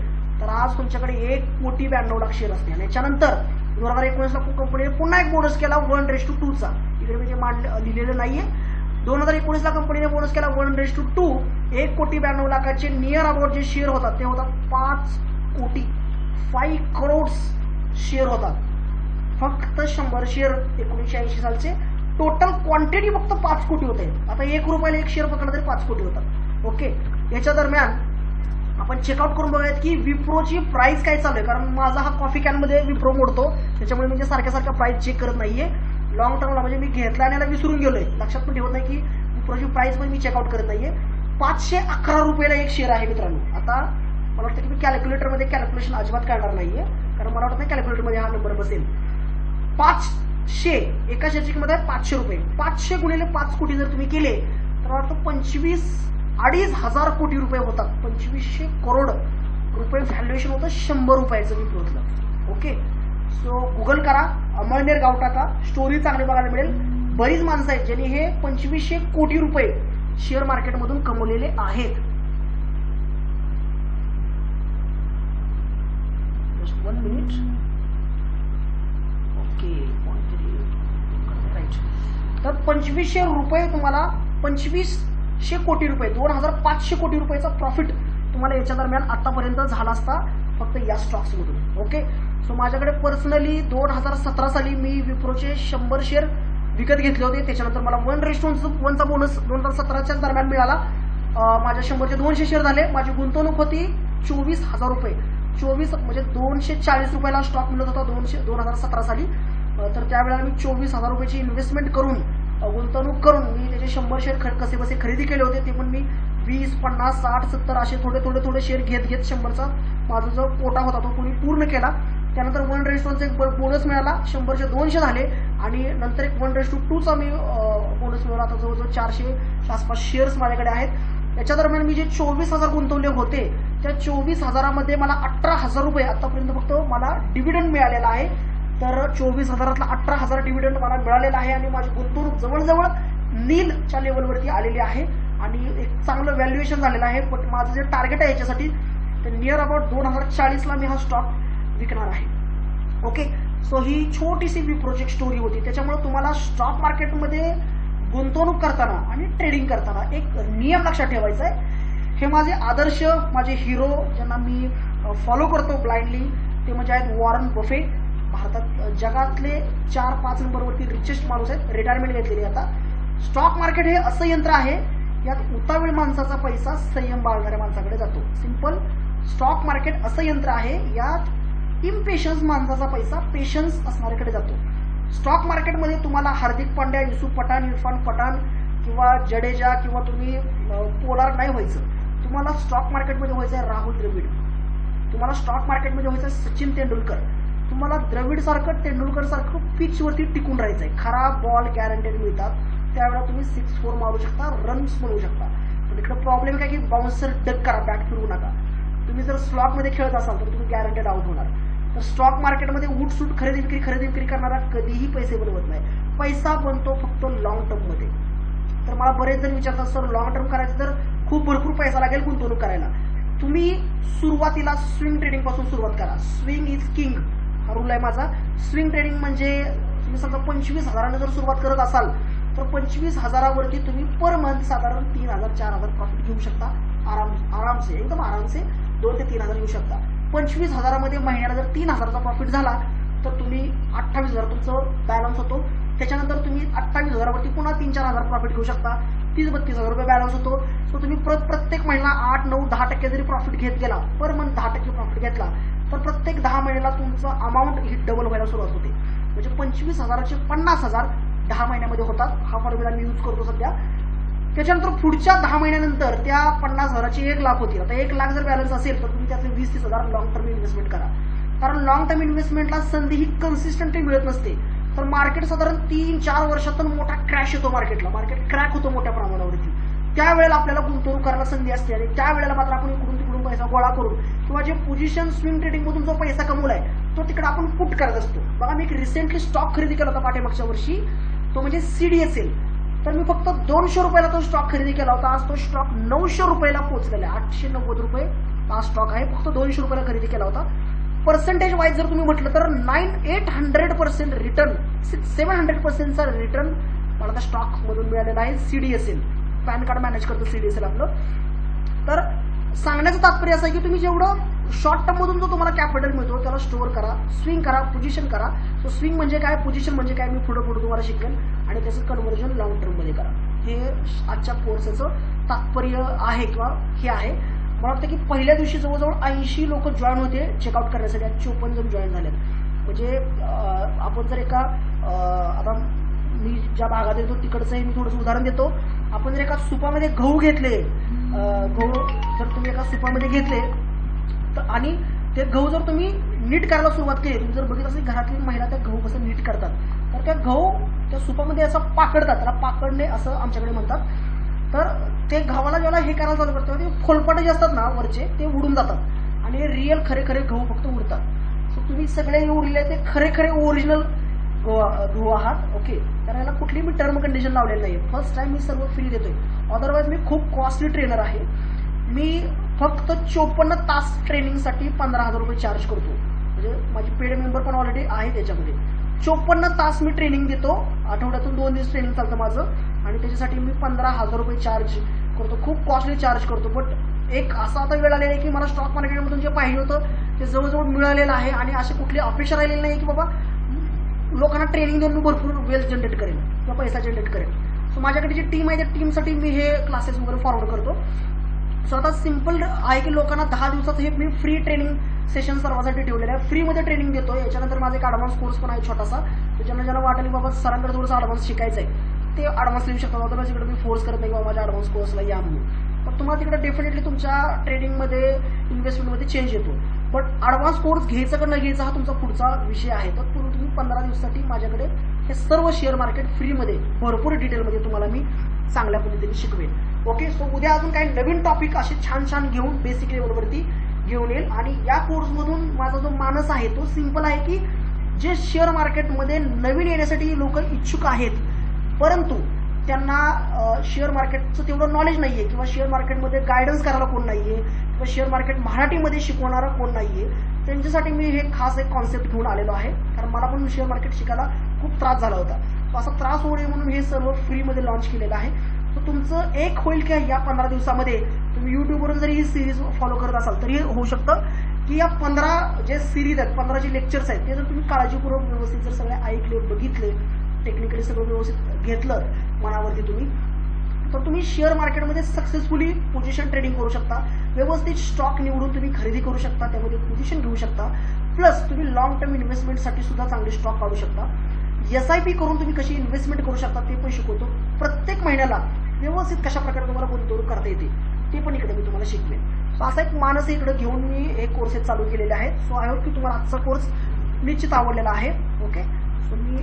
तर आज तुमच्याकडे 1,92,00,000 शेअर असते. आणि याच्यानंतर 2019 ला कंपनीने पुन्हा एक बोनस केला 1:2चा, इकडे मी ते लिहिलेलं नाहीये. 2019 ला कंपनीने बोनस केला 1:2, 1,92,00,000चे नियर अबाउट जे शेअर होतात ते होतात 5 करोड शेअर होतात. फक्त 100 शेअर 1980 सालचे, टोटल क्वांटिटी फक्त 5 कोटी होते. आता 1 रुपयाला एक शेअर पकडला तरी 5 कोटी होतात. ओके, याच्या दरम्यान आपण चेकआउट करून बघूयात की विप्रोची प्राइस काय चालू आहे, कारण माझा हा कॉफी कॅन मध्ये विप्रो मोडतो, त्याच्यामुळे म्हणजे सारख्या प्राइस चेक करत नाहीये. लॉंग टर्मला म्हणजे मी घेतला आणि याला विसरून गेलोय, लक्षात पण ठेवत नाही की विप्रोची प्राइस पण मी चेकआउट करत नाहीये. 511 रुपयाला एक शेअर आहे मित्रांनो. आता मला वाटतं की मी कॅल्क्युलेटरमध्ये कॅल्क्युलेशन अजिबात करणार नाहीये, कारण मला वाटत नाही कॅल्क्युलेटरमध्ये हा नंबर बसेल. 500 एका शेअरची किंमत आहे 500 रुपये. 500 गुणिले 5 कोटी जर तुम्ही केले तर मला वाटतं 25,000 कोटी रुपये होतात. 2500 करोड रुपये व्हॅल्युएशन होतं 100 रुपयाचं विप्रोतलं. ओके, सो गुगल करा, अमळनेर गाव टाका, स्टोरी चांगली बघायला मिळेल. बरीच माणसं आहेत ज्यांनी हे 2500 कोटी रुपये शेअर मार्केटमधून कमवलेले आहेत. Just 1 minute. Okay, right. तर 2500 रुपये तुम्हाला 2500 कोटी रुपये 2,500 कोटी रुपयाचा प्रॉफिट तुम्हाला याच्या दरम्यान आतापर्यंत झाला असता फक्त या स्टॉक्स मधून. ओके, सो माझ्याकडे पर्सनली 2017 साली मी विप्रोचे 100 शेअर विकत घेतले होते. त्याच्यानंतर मला 1:1चा बोनस 2017च्या दरम्यान मिळाला. माझ्या 100चे 200 शेअर झाले. माझी गुंतवणूक होती 24,000 रुपये. 24 म्हणजे 240 रुपयाला स्टॉक मिळत होता 2017 साली. तर त्यावेळेला मी 24,000 रुपयाची इन्व्हेस्टमेंट करून गुंतवणूक करून मी त्याचे 100 शेअर कसे बसे खरेदी केले होते. ते पण मी 20, 50, 60, 70 असे थोडे शेअर घेत 100चा माझा जो कोटा होता तो पूर्ण केला. त्यानंतर 1:1चा एक बोनस मिळाला, 100चे 200 झाले आणि नंतर एक 1:2चा मी बोनस मिळाला. आता जवळजवळ 400 आसपास शेअर्स माझ्याकडे आहेत. याच्या दरम्यान मी जे 24,000 गुंतवले होते त्या 24,000मध्ये मला 18,000 रुपये आतापर्यंत फक्त मला डिव्हिडंड मिळालेला आहे. तर 24,000तला 18,000 डिव्हिडंड मला मिळालेला आहे आणि माझी गुंतवणूक जवळजवळ नीलच्या लेवलवरती आलेली आहे आणि एक चांगलं व्हॅल्युएशन झालेलं आहे. पण माझं जे टार्गेट आहे याच्यासाठी ते नियर अबाउट 2040ला मी हा स्टॉक विकणार आहे. ओके, सो ही छोटीशी विप्रोची स्टोरी होती. त्याच्यामुळे तुम्हाला स्टॉक मार्केटमध्ये गुंतवणूक करताना आणि ट्रेडिंग करताना एक नियम लक्षात ठेवायचा आहे. हे माझे आदर्श, माझे हिरो ज्यांना मी फॉलो करतो ब्लाइंडली ते म्हणजे आहेत वॉरन बफे. भारतात जगातले 4-5 नंबरवरती रिचेस्ट माणूस आहेत, रिटायरमेंट घेतलेली आता. स्टॉक मार्केट हे असं यंत्र आहे यात उतावीळ माणसाचा पैसा संयम बाळगणाऱ्या माणसाकडे जातो. सिंपल, स्टॉक मार्केट असं यंत्र आहे यात इम्पेशन्स माणसाचा पैसा पेशन्स असणाऱ्याकडे जातो. स्टॉक मार्केटमध्ये तुम्हाला हार्दिक पांड्या, युसुफ पठाण, इरफान पठाण किंवा जडेजा किंवा तुम्ही पोलार्ड नाही व्हायचं. तुम्हाला स्टॉक मार्केटमध्ये व्हायचं आहे राहुल द्रविड. तुम्हाला स्टॉक मार्केटमध्ये व्हायचं आहे सचिन तेंडुलकर. तुम्हाला द्रविड सारखं तेंडुलकर सारखं पिचवरती टिकून राहायचंय. खराब बॉल गॅरंटेड मिळतात. त्यावेळेला तुम्ही 6-4 मारू शकता, रन्स बनवू शकता. पण इकडे प्रॉब्लेम काय की बाउन्सर डक करा, बॅट फिरवू नका. तुम्ही जर स्टॉकमध्ये खेळत असाल तर तुम्ही गॅरंटेड आउट होणार. तर स्टॉक मार्केटमध्ये उठसूट खरेदी विक्री करणारा कधीही पैसे बनवत नाही. पैसा बनतो फक्त लॉंग टर्ममध्ये. तर मला बरेच जण विचारतात सर लॉंग टर्म करायचं तर खूप भरपूर पैसा लागेल गुंतवणूक करायला. तुम्ही सुरुवातीला स्विंग ट्रेडिंग पासून सुरुवात करा. स्विंग इज किंग हा रूल आहे माझा. स्विंग ट्रेडिंग म्हणजे तुम्ही समजा 25,000 जर सुरुवात करत असाल तर 25,000वरती तुम्ही पर मंथ साधारण 3,000-4,000 प्रॉफिट घेऊ शकता. आरामसे एकदम आरामसे 2 ते 3,000 घेऊ शकता. 25,000मध्ये महिन्याला जर 3,000चा प्रॉफिट झाला तर तुम्ही 28,000 तुमचं बॅलन्स होतो. त्याच्यानंतर तुम्ही 28,000वरती पुन्हा 3-4,000 प्रॉफिट घेऊ शकता. 30-32,000 रुपये बॅलन्स होतो. सो तुम्ही प्रत्येक महिन्याला 8-9-10% जरी प्रॉफिट घेत गेला, पर मंथ 10% प्रॉफिट घेतला तर प्रत्येक 10 महिन्याला तुमचं अमाऊंट ही डबल व्हायला सुरुवात होते. म्हणजे 25,000चे 50,000 10 महिन्यामध्ये होतात. हा फॉर्म्युला मी यूज करतो सध्या. त्याच्यानंतर पुढच्या 10 महिन्यानंतर त्या 50,000चे 1 लाख होतील. आता 1 लाख जर बॅलन्स असेल तर तुम्ही त्यातले 20-30,000 लॉंग टर्म इन्व्हेस्टमेंट करा. कारण लॉंग टर्म इन्व्हेस्टमेंटला संधी ही कन्सिस्टंटली मिळत नसते. तर मार्केट साधारण 3-4 वर्षातून मोठा क्रॅश येतो मार्केटला. मार्केट क्रॅक होतो मोठ्या प्रमाणावरती. त्यावेळेला आपल्याला गुंतवणूक करायला संधी असते आणि त्यावेळेला मात्र आपण इकडून तिकडून पैसा गोळा करून किंवा जे पोझिशन स्विंग ट्रेडिंगमधून जो पैसा कमवलाय तो तिकडे आपण पुट करत असतो. बघा मी एक रिसेंटली स्टॉक खरेदी केला होता पाठीमागच्या वर्षी, तो म्हणजे CDSL. तर मी फक्त 200 रुपयाला तो स्टॉक खरेदी केला होता. आज तो स्टॉक 900 रुपयाला पोहोचलेला आहे. 890 रुपये हा स्टॉक आहे. फक्त 200 रुपयाला खरेदी केला होता. पर्सेंटेज वाईज जर तुम्ही म्हटलं तर 800% रिटर्न, 700%चा रिटर्न मला त्या स्टॉक मधून मिळालेला आहे. CDSL पॅन कार्ड मॅनेज करतो CDSL आपलं. तर सांगण्याचं तात्पर्य असं आहे की तुम्ही जेवढं शॉर्ट टर्म मधून जो तुम्हाला कॅपिटल मिळतो त्याला स्टोअर करा, स्विंग करा, पोझिशन करा. सो स्विंग म्हणजे काय, पोझिशन म्हणजे काय, मी पुढे तुम्हाला शिकवेन आणि त्याचं कन्व्हर्जन लॉंग टर्म मध्ये करा. हे आजच्या कोर्सचं तात्पर्य आहे किंवा हे आहे. मला वाटतं की पहिल्या दिवशी जवळजवळ 80 लोक जॉईन होते चेकआउट करण्यासाठी. 54 जण जॉईन झालेत. म्हणजे आपण जर एका आता मी ज्या भागात येतो तिकडचंही मी थोडंसं उदाहरण देतो. आपण जर एका सुपामध्ये गहू घेतले, गहू जर तुम्ही एका सुपामध्ये घेतले तर आणि ते गहू जर तुम्ही नीट करायला सुरुवात केली, तुम्ही जर बघितलं असेल घरातली महिला त्या गहू कसं नीट करतात, तर त्या गहू त्या सुपामध्ये असं पाकडतात. त्याला पाकडणे असं आमच्याकडे म्हणतात. तर ते गव्हाला जेव्हा हे करायला चालू करतात ते फोलपाटे जे असतात ना वरचे ते उडून जातात आणि रिअल खरे गहू फक्त उडतात. सो तुम्ही सगळे उरले ते खरे ओरिजिनल गहू आहात. ओके, तर याला कुठली मी टर्म कंडिशन लावलेली नाही. फर्स्ट टाइम मी सर्व फ्री देतोय. अदरवाईज मी खूप कॉस्टली ट्रेनर आहे. मी फक्त 54 तास ट्रेनिंगसाठी 15,000 रुपये चार्ज करतो. म्हणजे माझी पेड मेंबर पण ऑलरेडी आहे त्याच्यामध्ये. 54 तास मी ट्रेनिंग देतो. आठवड्यातून 2 दिवस ट्रेनिंग चालतं माझं आणि त्याच्यासाठी मी 15,000 रुपये चार्ज करतो. खूप कॉस्टली चार्ज करतो. बट एक असा आता वेळ आलेला आहे की मला स्टॉक मार्केटमधून जे पाहिजे होतं ते जवळजवळ मिळालेलं आहे आणि अशी कुठली अपेक्षा राहिलेली नाही की बाबा लोकांना ट्रेनिंग देऊन मी भरपूर वेल्थ जनरेट करेन किंवा पैसा जनरेट करेन. सो माझ्याकडे जी टीम आहे त्या टीमसाठी मी हे क्लासेस वगैरे फॉरवर्ड करतो. सो आता सिम्पल आहे की लोकांना 10 दिवसाचं हे मी फ्री ट्रेनिंग सेशन सर्वांसाठी ठेवलेलं आहे. फ्रीमध्ये ट्रेनिंग देतो. याच्यानंतर माझा एक ॲडव्हान्स कोर्स पण आहे छोटासा. ज्यांना वाटेल बाबा सरांकडे थोडंसं ॲडव्हान्स शिकायचं आहे ते ॲडव्हान्स लिहू शकतात. अदरवाईज इकडे मी फोर्स करत नाही बाबा माझ्या ॲडव्हान्स कोर्सला या म्हणून. तर तुम्हाला तिकडे डेफिनेटली तुमच्या ट्रेडिंगमध्ये इन्व्हेस्टमेंटमध्ये चेंज येतो. बट ॲडव्हान्स कोर्स घ्यायचा का न घ्यायचा हा तुमचा पुढचा विषय आहे. तर तुम्ही 15 दिवसासाठी माझ्याकडे हे सर्व शेअर मार्केट फ्रीमध्ये भरपूर डिटेलमध्ये तुम्हाला मी चांगल्या पद्धतीने शिकवेन. ओके, सो उद्या अजून काही नवीन टॉपिक असे छान घेऊन बेसिक लेवलवरती घेऊन येईल. आणि या कोर्समधून माझा जो मानस आहे तो सिंपल आहे की जे शेअर मार्केटमध्ये नवीन येण्यासाठी लोक इच्छुक आहेत परंतु त्यांना शेअर मार्केटचं तेवढं नॉलेज नाहीये किंवा शेअर मार्केटमध्ये गायडन्स करायला कोण नाहीये किंवा शेअर मार्केट मराठीमध्ये शिकवणारा कोण नाहीये, त्यांच्यासाठी मी हे खास एक कॉन्सेप्ट घेऊन आलेलो आहे. कारण मला पण शेअर मार्केट शिकायला खूप त्रास झाला होता. तो असा त्रास होऊ नये म्हणून हे सर्व फ्रीमध्ये लॉन्च केलेलं आहे. तर तुमचं एक होईल की या 15 दिवसामध्ये तुम्ही युट्यूबवरून जरी ही सिरीज फॉलो करत असाल तरी होऊ शकतं की या 15 जे सिरीज आहेत, 15 जे लेक्चर्स आहेत ते जर तुम्ही काळजीपूर्वक व्यवस्थित जर सगळे ऐकले, बघितले, टेक्निकली सगळं व्यवस्थित घेतलं मनावरती तुम्ही, तर तुम्ही शेअर मार्केटमध्ये सक्सेसफुली पोझिशन ट्रेडिंग करू शकता. व्यवस्थित स्टॉक निवडून तुम्ही खरेदी करू शकता, त्यामध्ये पोझिशन घेऊ शकता. प्लस तुम्ही लॉंग टर्म इन्व्हेस्टमेंटसाठी सुद्धा चांगले स्टॉक काढू शकता. SIP करून तुम्ही कशी इन्व्हेस्टमेंट करू शकता ते पण शिकवतो. प्रत्येक महिन्याला व्यवस्थित कशा प्रकारे तुम्हाला गुंतवणूक करता येते ते पण इकडे मी तुम्हाला शिकवेन. सो असा एक मानस इकडे घेऊन मी हे कोर्सेस चालू केलेले आहेत. सो आय होप की तुम्हाला आजचा कोर्स निश्चित आवडलेला आहे. ओके, सो मी